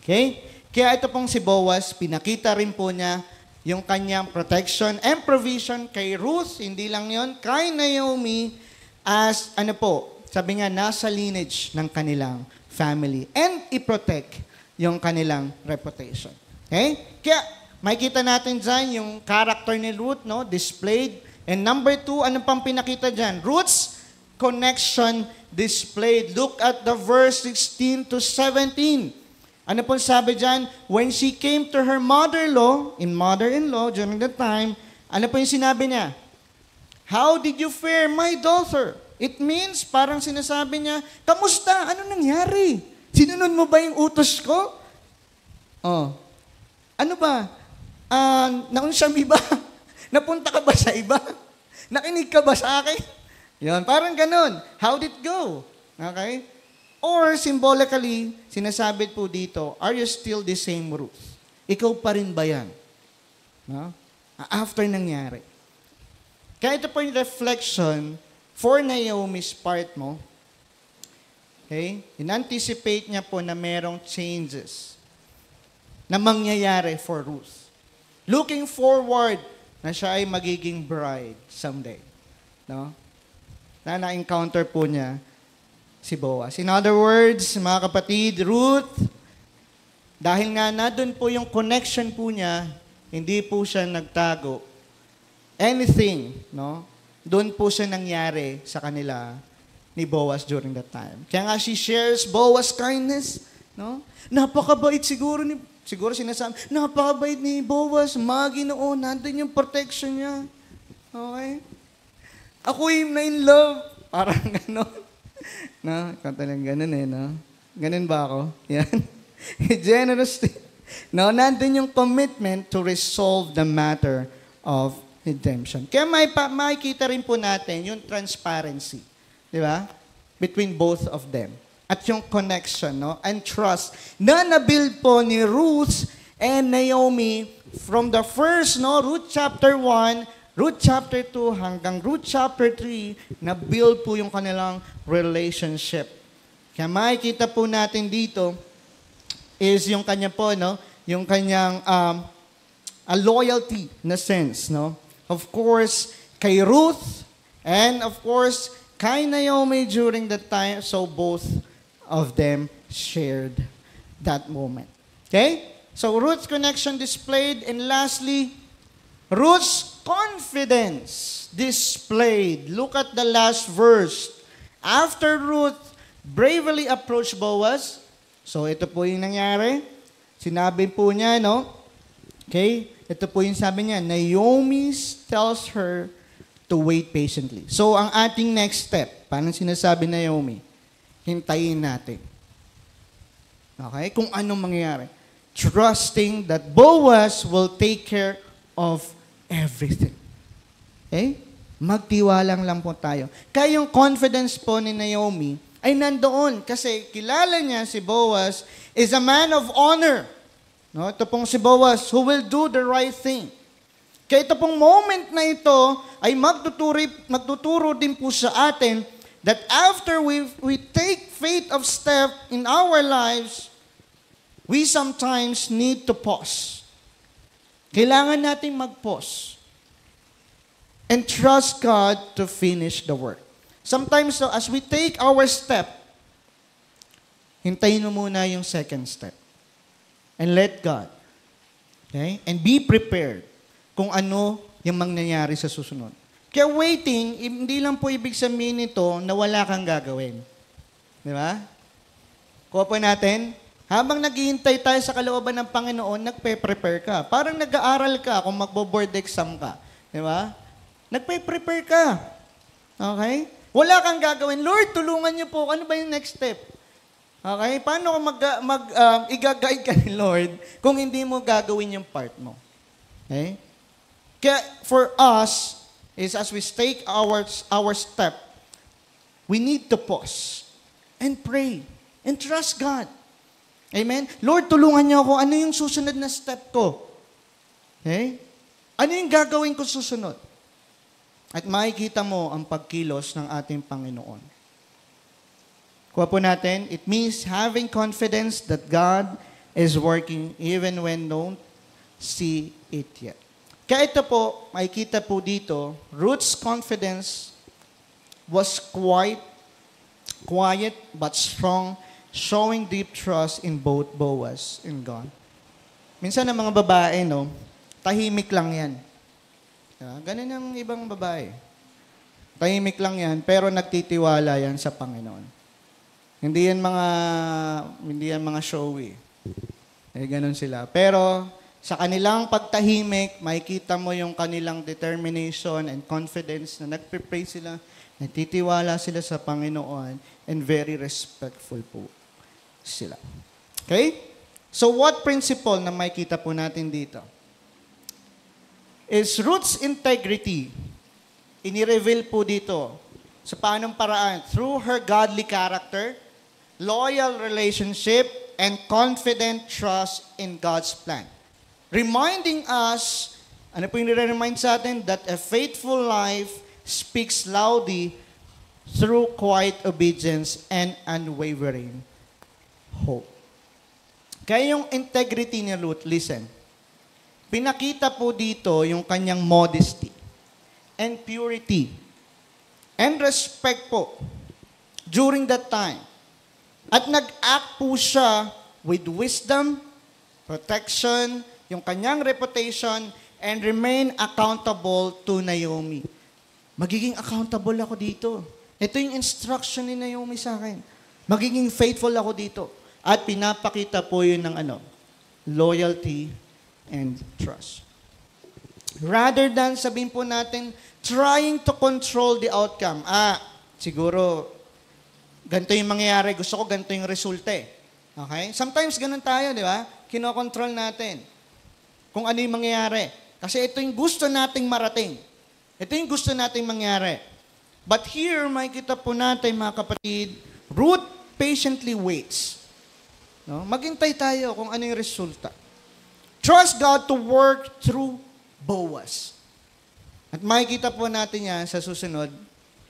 Okay? Kaya ito pong si Boaz, pinakita rin po niya yung kanyang protection and provision kay Ruth, hindi lang yon, kay Naomi, as, ano po, sabi nga, nasa lineage ng kanilang family. And i-protect yung kanilang reputation. Okay? Kaya, makikita natin dyan yung character ni Ruth, no? Displayed. And number 2, ano pang pinakita dyan? Ruth's connection displayed. Look at the verse 16 to 17. Ano pong sabi dyan? When she came to her mother-in-law during that time, ano po yung sinabi niya? How did you fare, my daughter? It means, parang sinasabi niya, kamusta? Ano nangyari? Sinunod mo ba yung utos ko? Oh. Ano ba? Naunsami ba? Napunta ka ba sa iba? Nakinig ka ba sa akin? Yan, parang ganun. How did it go? Okay? Or symbolically, sinasabi po dito, are you still the same Ruth? Ikaw pa rin ba yan? No? After nangyari. Kaya ito po yung reflection for Naomi's part mo. Okay? In-anticipate niya po na merong changes na mangyayari for Ruth. Looking forward na siya ay magiging bride someday. No? Na-encounter po niya si Boaz. In other words, mga kapatid, Ruth, dahil nga na doon po yung connection po niya, hindi po siya nagtago. Anything, no? Doon po siya nangyari sa kanila ni Boaz during that time. Kaya nga she shares Boaz' kindness, no? Napakabait siguro sinasabi, napakabait ni Boaz, Ginoo, nandun yung protection niya. Okay? Ako yung na in love. Parang gano'n. No? Ikaw talagang ganun no? Ganun ba ako? Yan. Generosity. No, nandun yung commitment to resolve the matter of redemption. Kaya makikita rin po natin yung transparency. Di ba? Between both of them. At yung connection, no? And trust na nabuild po ni Ruth and Naomi from the first, no? Ruth chapter 1, Ruth chapter 2 hanggang Ruth chapter 3, na-build po yung kanilang relationship. Kaya makikita po natin dito is yung kanya po, no? Yung kanyang a loyalty na sense, no? Of course, kay Ruth and of course, kay Naomi during that time, so both of them shared that moment. Okay? So Ruth's connection displayed, and lastly, Ruth's confidence displayed. Look at the last verse. After Ruth bravely approached Boaz, so ito po yung nangyari. Sinabi po niya, no? Okay? Ito po yung sabi niya, Naomi tells her to wait patiently. So ang ating next step, paano sinasabi Naomi? Hintayin natin. Okay? Kung anong mangyayari. Trusting that Boaz will take care of everything. Okay? Magtiwalang lang po tayo. Kaya yung confidence po ni Naomi ay nandoon kasi kilala niya si Boaz is a man of honor. No? Ito pong si Boaz who will do the right thing. Kaya ito pong moment na ito ay magtuturo din po sa atin that after we take faith of step in our lives, we sometimes need to pause. Kailangan nating mag-pause and trust God to finish the work. Sometimes, so, as we take our step, hintayin mo muna yung second step. And let God. Okay? And be prepared kung ano yung mangyayari sa susunod. Kaya waiting, hindi lang po ibig sabihin nito na wala kang gagawin. Di ba? Kuha po natin, habang naghihintay tayo sa kalooban ng Panginoon, nagpe-prepare ka. Parang nag-aaral ka kung magbo-board exam ka. Di ba? Nagpe-prepare ka. Okay? Wala kang gagawin. Lord, tulungan niyo po. Ano ba yung next step? Okay? Paano kung i-guide ka ni Lord kung hindi mo gagawin yung part mo? Okay? Kaya for us, is as we take our step, we need to pause and pray and trust God. Amen? Lord, tulungan niyo ako. Ano yung susunod na step ko? Okay? Ano yung gagawin ko susunod? At makikita mo ang pagkilos ng ating Panginoon. Kuha po natin, it means having confidence that God is working even when don't see it yet. Kaya ito po, makikita po dito, Ruth's confidence was quiet but strong, showing deep trust in both Boaz and God. Minsan ang mga babae, no, tahimik lang yan. Ganun ang ibang babae. Tahimik lang yan, pero nagtitiwala yan sa Panginoon. Hindi yan mga showy. Ganun sila. Pero sa kanilang pagtahimik, makikita mo yung kanilang determination and confidence na nagpe-pray sila, nagtitiwala sila sa Panginoon, and very respectful po sila. Okay? So what principle na makikita po natin dito? Is Ruth's integrity. Inireveal po dito sa paanong paraan? Through her godly character, loyal relationship, and confident trust in God's plan. Reminding us, ano po yung nire-remind sa atin? That a faithful life speaks loudly through quiet obedience and unwavering hope. Kaya yung integrity ni Ruth, listen, pinakita po dito yung kanyang modesty and purity and respect po during that time. At nag-act po siya with wisdom, protection, yung kanyang reputation, and remain accountable to Naomi. Magiging accountable ako dito. Ito yung instruction ni Naomi sa akin. Magiging faithful ako dito. At pinapakita po yun ng loyalty and trust. Rather than sabihin po natin, trying to control the outcome. Siguro, ganito yung mangyayari. Gusto ko ganito yung resulta eh. Okay? Sometimes ganun tayo, di ba? Kinokontrol natin kung ano yung mangyayari. Kasi ito yung gusto nating marating. Ito yung gusto nating mangyari. But here, makikita po natin, mga kapatid, Ruth patiently waits. No? Maghintay tayo kung ano yung resulta. Trust God to work through Boaz. At makikita po natin yan sa susunod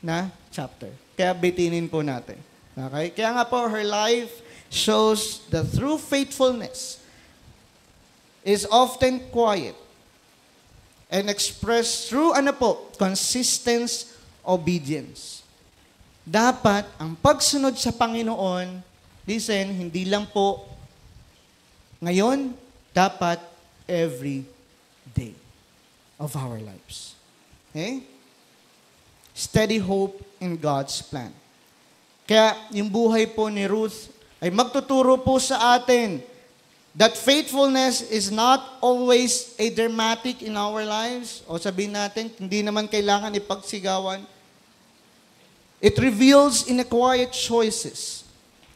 na chapter. Kaya bitinin po natin. Okay? Kaya nga po, her life shows that through faithfulness is often quiet and expressed through consistent obedience. Dapat ang pagsunod sa Panginoon, listen, hindi lang po ngayon, dapat every day of our lives. Okay? Steady hope in God's plan. Kaya yung buhay po ni Ruth ay magtuturo po sa atin that faithfulness is not always a dramatic in our lives. O sabihin natin, hindi naman kailangan ipagsigawan. It reveals in the quiet choices.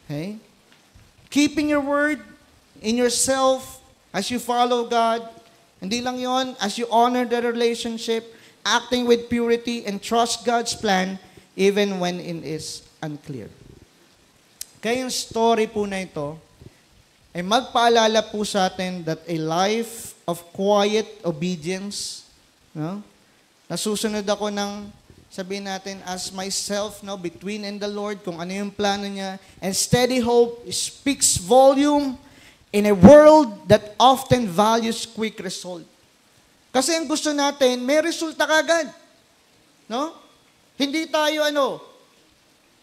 Okay? Keeping your word in yourself as you follow God. Hindi lang yon, as you honor the relationship, acting with purity and trust God's plan even when it is unclear. Kaya yung story po na ito ay magpaalala po sa atin that a life of quiet obedience, no? Nasusunod ako ng, sabihin natin, as myself, no, between and the Lord, kung ano yung plano niya, and steady hope speaks volume in a world that often values quick result. Kasi ang gusto natin, may resulta kagad. No? Hindi tayo,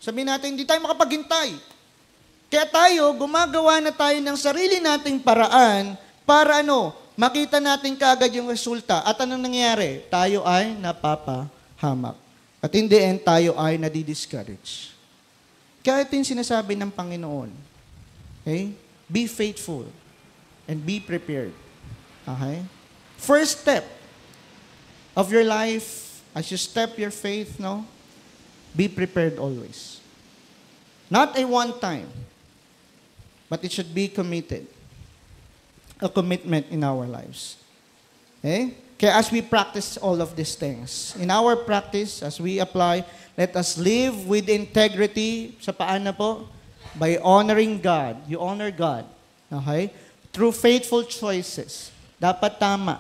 sabihin natin, hindi tayo makapaghintay. Kaya tayo, gumagawa na tayo ng sarili nating paraan para makita natin kaagad yung resulta. At anong nangyayari? Tayo ay napapahamak. At in the end, tayo ay nadi-discourage. Kaya ito yung sinasabi ng Panginoon. Okay? Be faithful and be prepared. Okay? First step of your life, as you step your faith, be prepared always. Not a one time, but it should be committed. A commitment in our lives. Okay? Kaya as we practice all of these things, in our practice, as we apply, let us live with integrity. Sa paano po? By honoring God. You honor God. Okay? Through faithful choices. Dapat tama.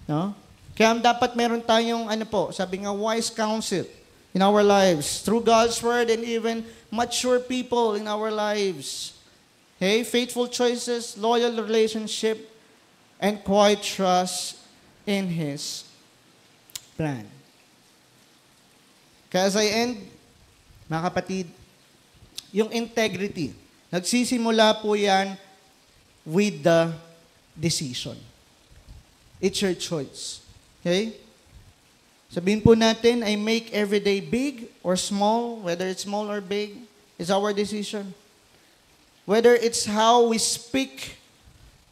No? Kaya dapat meron tayong, sabi nga, wise counsel in our lives. Through God's Word and even mature people in our lives. Okay? Faithful choices, loyal relationship, and quiet trust in His plan. Kaya as I end, mga kapatid, yung integrity, nagsisimula po yan with the decision. It's your choice. Okay? Sabihin po natin, I make every day big or small, whether it's small or big, it's our decision. Whether it's how we speak,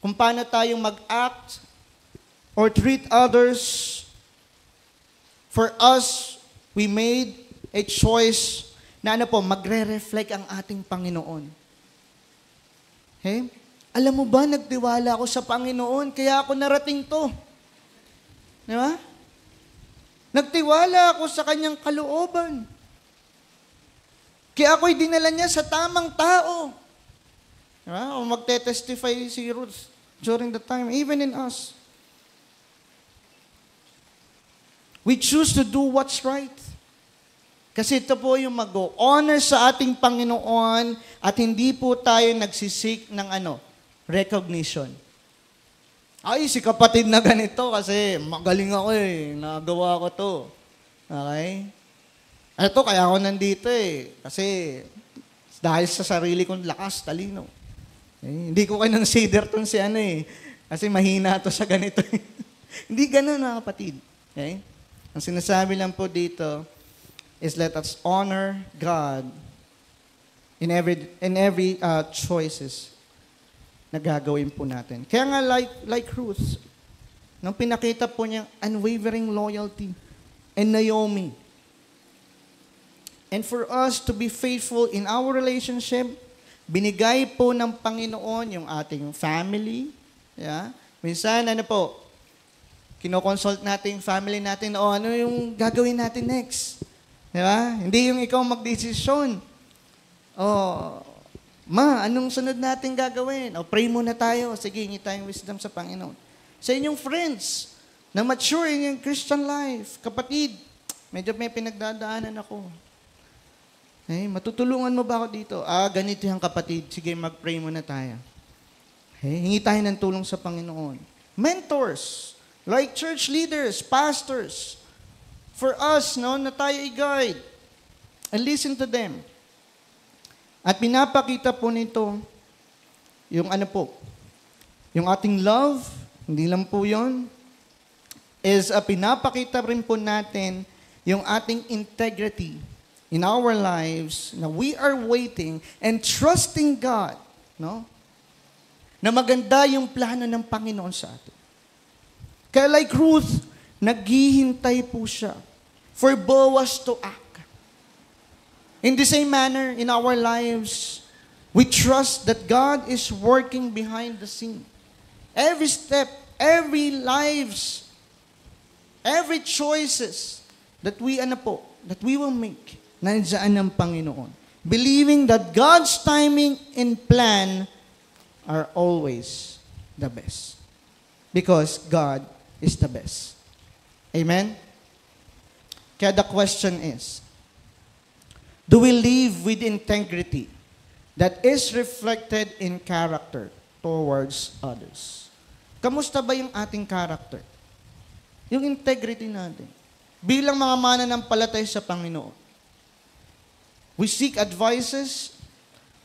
kung paano tayong mag-act, or treat others, for us, we made a choice na magre-reflect ang ating Panginoon. Okay? Alam mo ba, nagtiwala ako sa Panginoon, kaya ako narating to. Di ba? Nagtiwala ako sa Kanyang kalooban. Kaya ako'y dinala niya sa tamang tao. Di ba? O magte-testify si Ruth during the time, even in us. We choose to do what's right. Kasi ito po yung mag-honor sa ating Panginoon at hindi po tayo nagsisik ng recognition. Ay, si kapatid na ganito kasi magaling ako nagawa ko to. Okay? Ito, kaya ako nandito kasi dahil sa sarili kong lakas, talino. Hindi ko consider to si kasi mahina to sa ganito. Hindi ganun mga kapatid. Okay? Ang sinasabi lang po dito is let us honor God in every choices na gagawin po natin. Kaya nga like Ruth, nung pinakita po niya unwavering loyalty, and Naomi. And for us to be faithful in our relationship, binigay po ng Panginoon yung ating family. Yeah? Minsan, kinoconsult natin yung family natin, ano yung gagawin natin next? Di ba? Hindi yung ikaw magdesisyon. Ma, anong sunod natin gagawin? Pray muna tayo. Sige, hingi tayong wisdom sa Panginoon. Sa inyong friends, na mature in yung Christian life, kapatid, medyo may pinagdadaanan ako. Matutulungan mo ba ako dito? Ganito yung kapatid. Sige, mag-pray muna tayo. Hingi tayo ng tulong sa Panginoon. Mentors, like church leaders, pastors, for us, na tayo i-guide and listen to them. At pinapakita po nito yung yung ating love, hindi lang po yun, is pinapakita rin po natin yung ating integrity in our lives na we are waiting and trusting God, na maganda yung plano ng Panginoon sa atin. Kaya like Ruth, naghihintay po siya for Boaz to act. In the same manner, in our lives, we trust that God is working behind the scene. Every step, every lives, every choices that we will make, nandiyan ng Panginoon. Believing that God's timing and plan are always the best. Because God is the best. Amen? Kaya the question is, do we live with integrity that is reflected in character towards others? Kamusta ba yung ating character? Yung integrity natin. Bilang mga mananampalataya sa Panginoon. We seek advices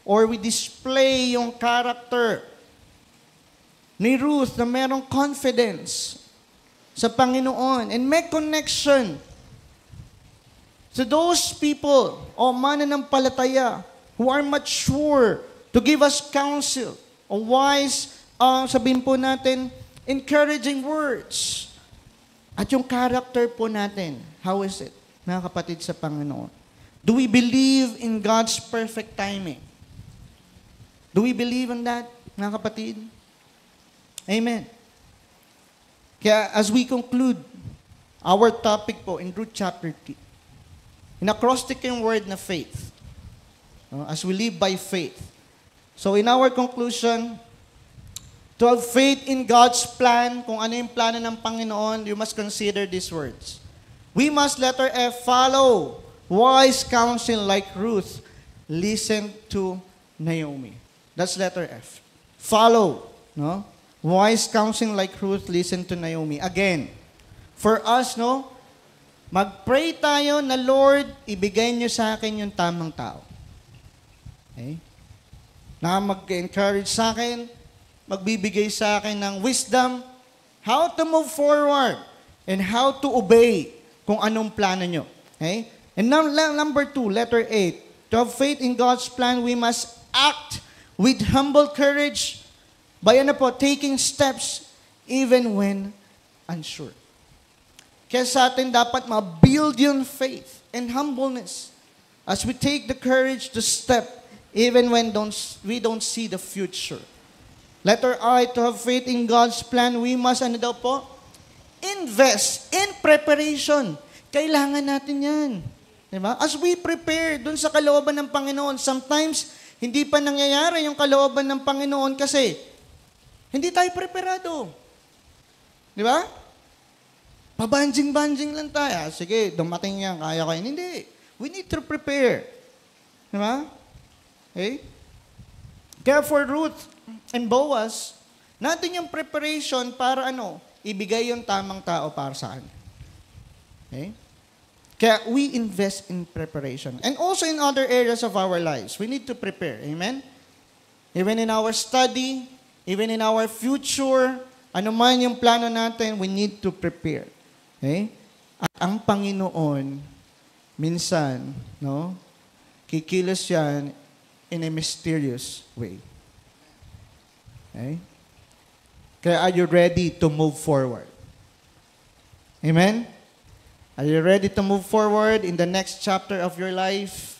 or we display yung character ni Ruth na merong confidence sa Panginoon and make connection to those people o mananampalataya who are mature to give us counsel o wise, sabihin po natin, encouraging words. At yung character po natin, how is it, mga kapatid sa Panginoon? Do we believe in God's perfect timing? Do we believe in that, mga kapatid? Amen. Kaya as we conclude our topic po in Ruth chapter 3, in acrostic yung word na faith. As we live by faith. So in our conclusion, to have faith in God's plan, kung ano yung plano ng Panginoon, you must consider these words. We must, letter F, follow wise counsel like Ruth. Listen to Naomi. That's letter F. Follow. No? Wise counsel like Ruth, listen to Naomi. Again, for us, no, mag-pray tayo na, Lord, ibigay niyo sa akin yung tamang tao. Okay? Na mag-encourage sa akin, magbibigay sa akin ng wisdom, how to move forward, and how to obey kung anong plano nyo. Okay? And number 2, letter 8, to have faith in God's plan, we must act with humble courage by taking steps even when unsure. Kaya sa atin dapat ma-build yung faith and humbleness as we take the courage to step even when we don't see the future. Letter I, to have faith in God's plan, we must, invest in preparation. Kailangan natin yan. Diba? As we prepare dun sa kalooban ng Panginoon, sometimes, hindi pa nangyayari yung kalooban ng Panginoon kasi hindi tayo preparado. Diba? Pabanjing-banjing lang tayo. Sige, dumating yan, kaya ko yan. Hindi. We need to prepare. Diba? Okay? Kaya for Ruth and Boaz, natin yung preparation para ibigay yung tamang tao para sa akin. Okay? Kaya we invest in preparation. And also in other areas of our lives, we need to prepare. Amen? Even in our study, even in our future, ano man yung plano natin, we need to prepare. Okay? At ang Panginoon, minsan, kikilos yan in a mysterious way. Okay? Kaya are you ready to move forward? Amen? Are you ready to move forward in the next chapter of your life?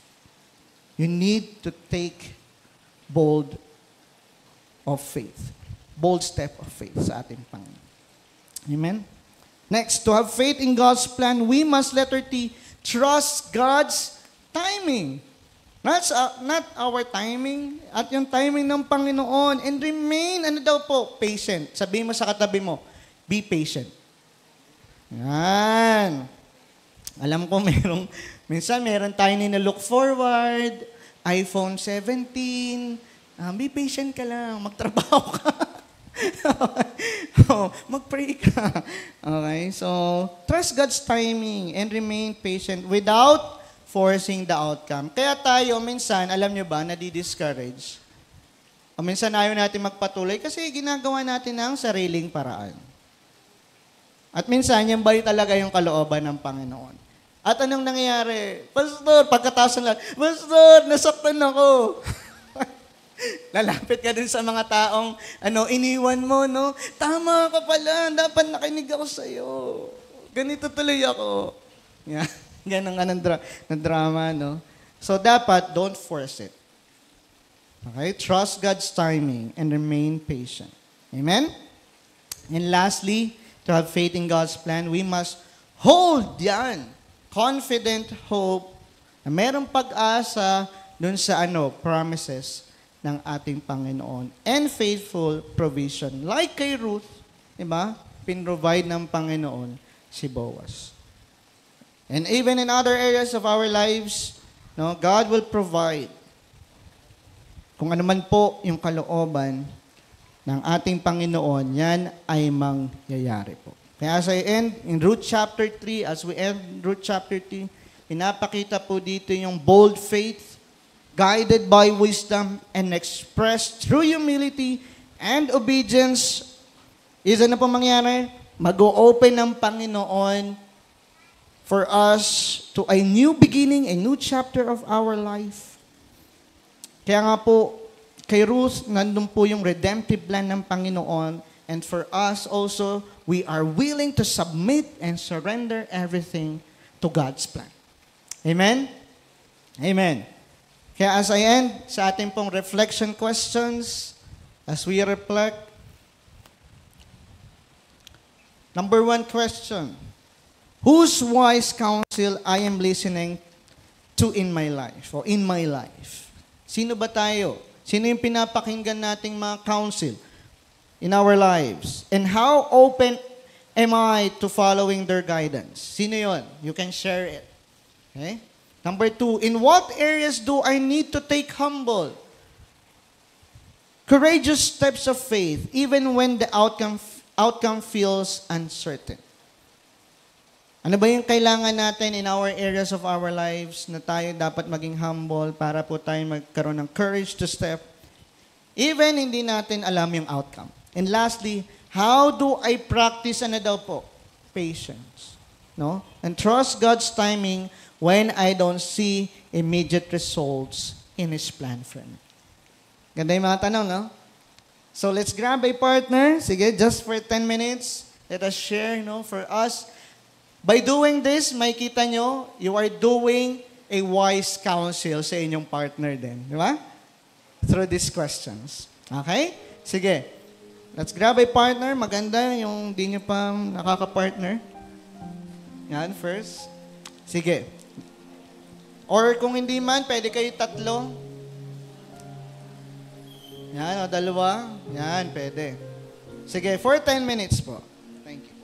You need to take bold of faith. Bold step of faith sa ating Panginoon. Amen? Next, to have faith in God's plan, we must, letter T, trust God's timing. Not our timing, at yung timing ng Panginoon. And remain, patient. Sabihin mo sa katabi mo, be patient. Yan. Alam ko minsan meron tayo look forward, iPhone 17, be patient ka lang, magtrabaho ka. Mag-pray ka. Okay? So, trust God's timing and remain patient without forcing the outcome. Kaya tayo, minsan, alam nyo ba, nadi-discourage. Minsan ayaw natin magpatuloy kasi ginagawa natin ang sariling paraan. At minsan, yan ba talaga yung kalooban ng Panginoon? At anong nangyayari? Pastor, pagkatapos ng lahat, Pastor, nasaktan ako. Lalapit ka din sa mga taong, iniwan mo, Tama ka pala, dapat nakinig ako sa'yo. Ganito tuloy ako. Yeah. Ganun nga ng drama, So, dapat, don't force it. Okay? Trust God's timing and remain patient. Amen? And lastly, to have faith in God's plan, we must hold confident hope na merong pag-asa dun sa promises ng ating Panginoon and faithful provision. Like kay Ruth, diba? Pinrovide ng Panginoon si Boaz. And even in other areas of our lives, God will provide kung ano man po yung kalooban ng ating Panginoon, yan ay mangyayari po. Kaya as I end in Ruth chapter 3, as we end Ruth chapter 3, pinapakita po dito yung bold faith, guided by wisdom and expressed through humility and obedience. Ano po mangyari? Mag-o-open ng Panginoon for us to a new beginning, a new chapter of our life. Kaya nga po, kay Ruth, nandun po yung redemptive plan ng Panginoon. And for us also, we are willing to submit and surrender everything to God's plan. Amen? Amen. Kaya as I end sa ating pong reflection questions, as we reflect, Number one question. Whose wise counsel I am listening to in my life or in my life? Sino ba tayo? Sino yung pinapakinggan nating mga counsel in our lives? And how open am I to following their guidance? Sino yon? You can share it. Okay? Number two, in what areas do I need to take humble, courageous steps of faith, even when the outcome feels uncertain? Ano ba yung kailangan natin in our areas of our lives na tayo dapat maging humble para po tayo magkaroon ng courage to step, even hindi natin alam yung outcome? And lastly, how do I practice patience? No? And trust God's timing when I don't see immediate results in His plan for me. Ganda yung mga tanong, no? So let's grab a partner. Sige, just for 10 minutes, let us share, for us. By doing this, may kita nyo, you are doing a wise counsel sa inyong partner din. Di ba? Through these questions. Okay? Sige. Let's grab a partner. Maganda yung di nyo pa nakaka-partner. Yan, first. Sige. Or kung hindi man, pwede kayo tatlo. Yan, o dalawa. Yan, pwede. Sige, for 10 minutes po. Thank you.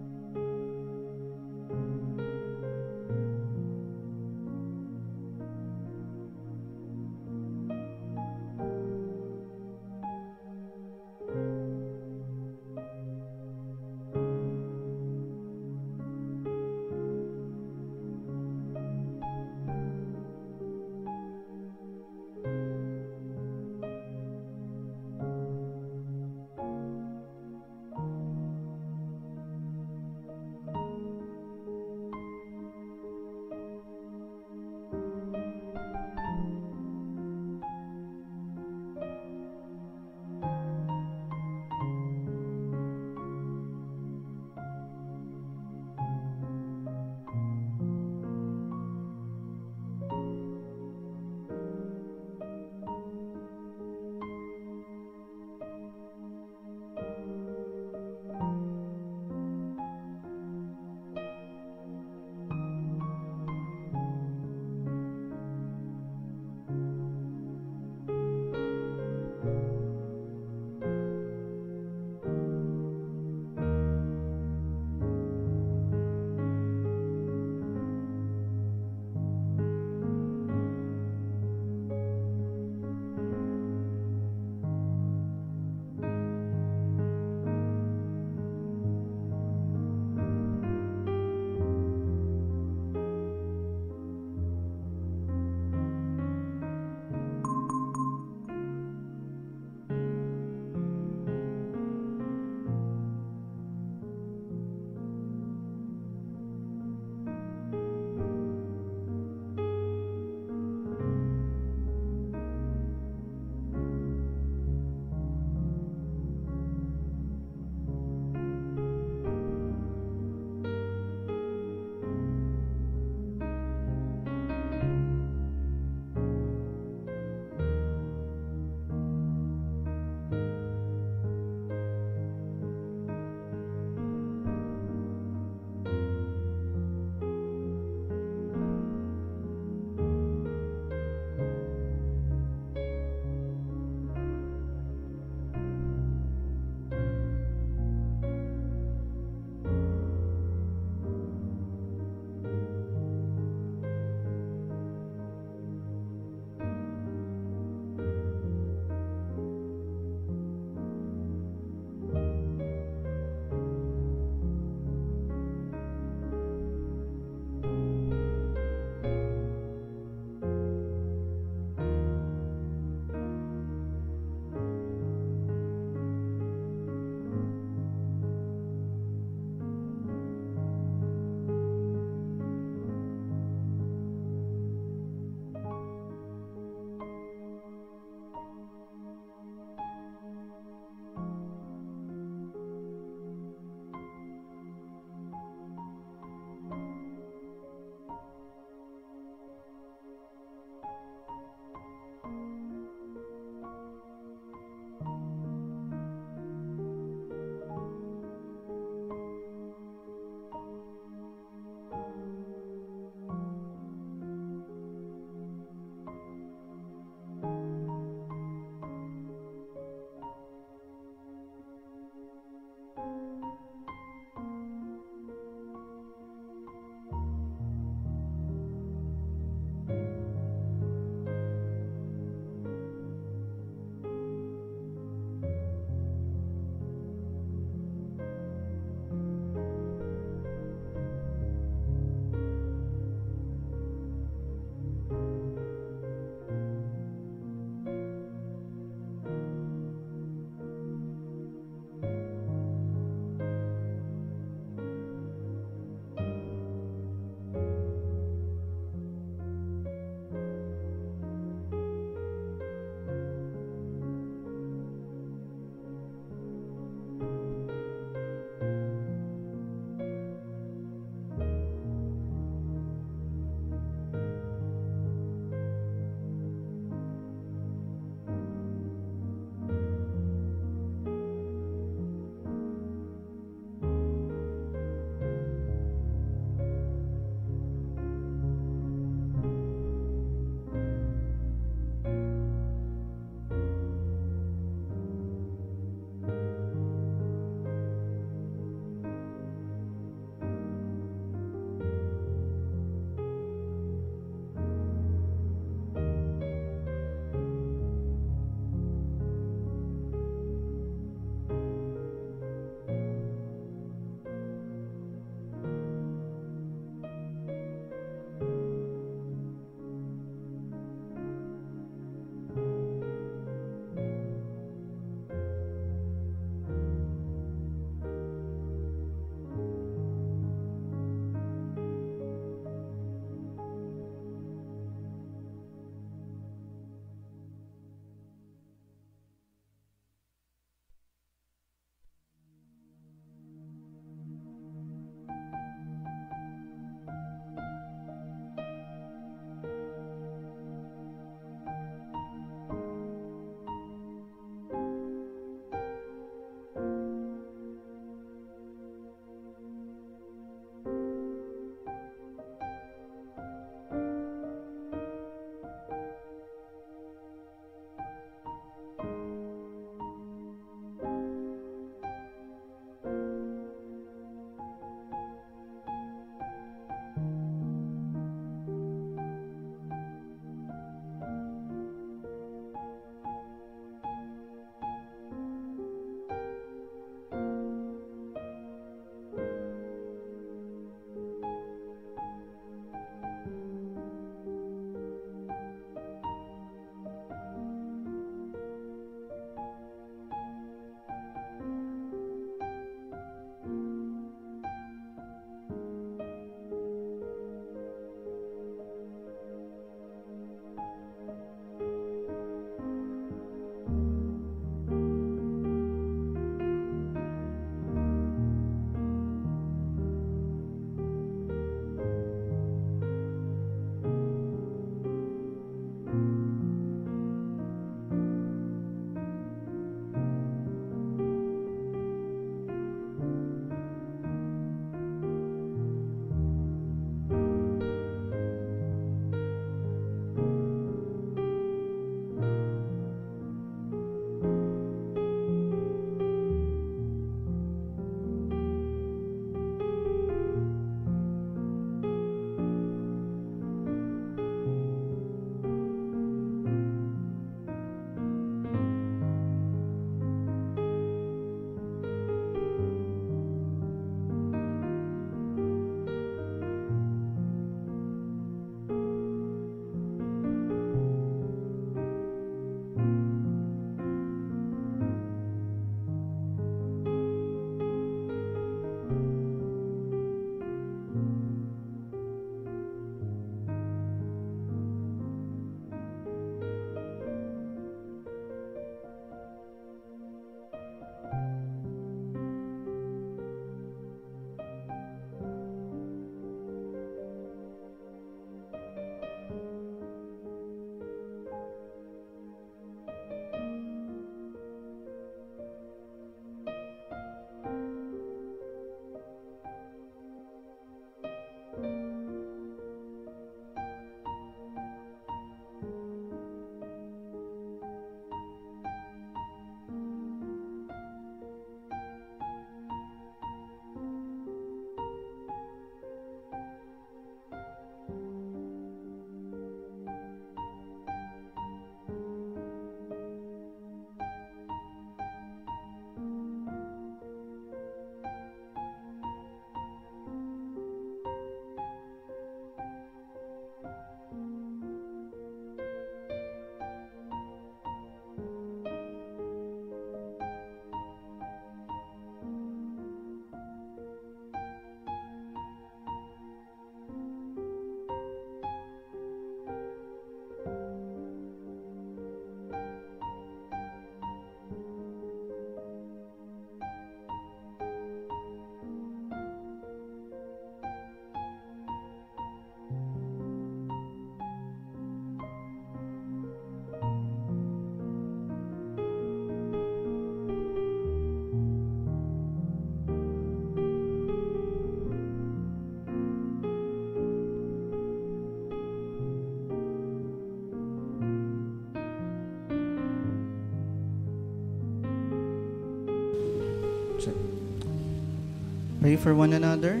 Pray for one another.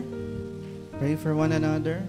Pray for one another.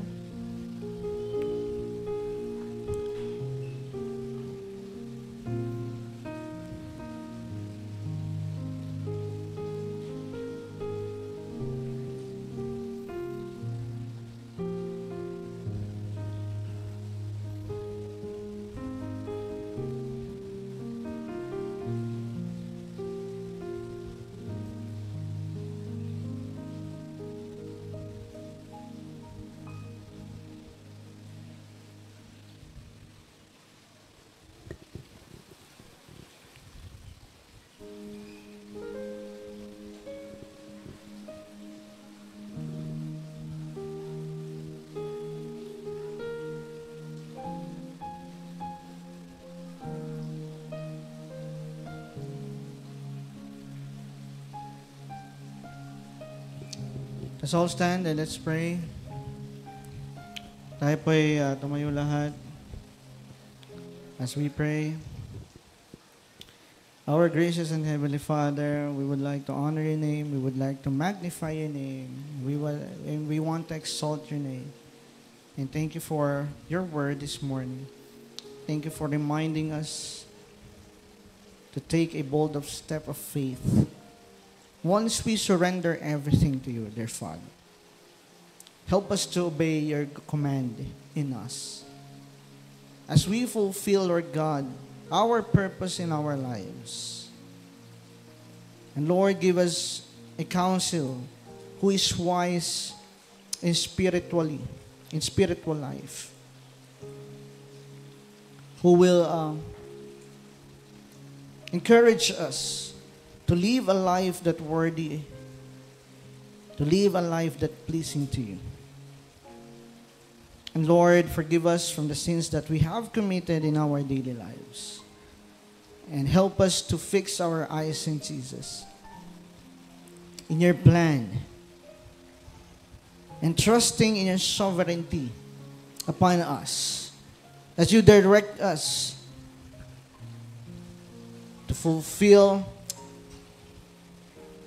Let's all stand and let's pray. Tayo po'y tumayo lahat as we pray. Our gracious and Heavenly Father, we would like to honor your name. We would like to magnify your name. And we want to exalt your name. And thank you for your word this morning. Thank you for reminding us to take a bold step of faith. Once we surrender everything to you, dear Father, help us to obey your command in us. As we fulfill, Lord God, our purpose in our lives. And Lord, give us a counsel who is wise in spiritual life, who will encourage us to live a life that worthy, to live a life that pleasing to you. And Lord, forgive us from the sins that we have committed in our daily lives. And help us to fix our eyes in Jesus, in your plan, and trusting in your sovereignty upon us, as you direct us to fulfill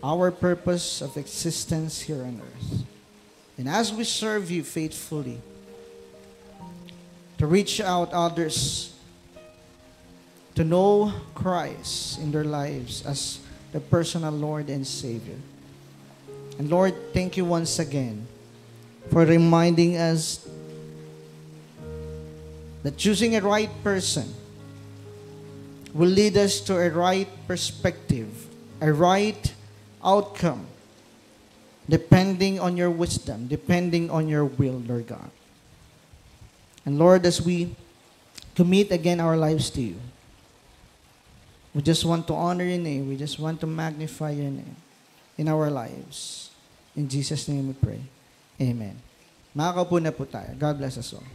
our purpose of existence here on earth. And as we serve you faithfully, to reach out others to know Christ in their lives as the personal Lord and Savior. And Lord, thank you once again for reminding us that choosing a right person will lead us to a right perspective, a right outcome, depending on your wisdom, depending on your will, Lord God. And Lord, as we commit again our lives to you, we just want to honor your name. We just want to magnify your name in our lives. In Jesus' name we pray. Amen. Makakaupo na po tayo. God bless us all.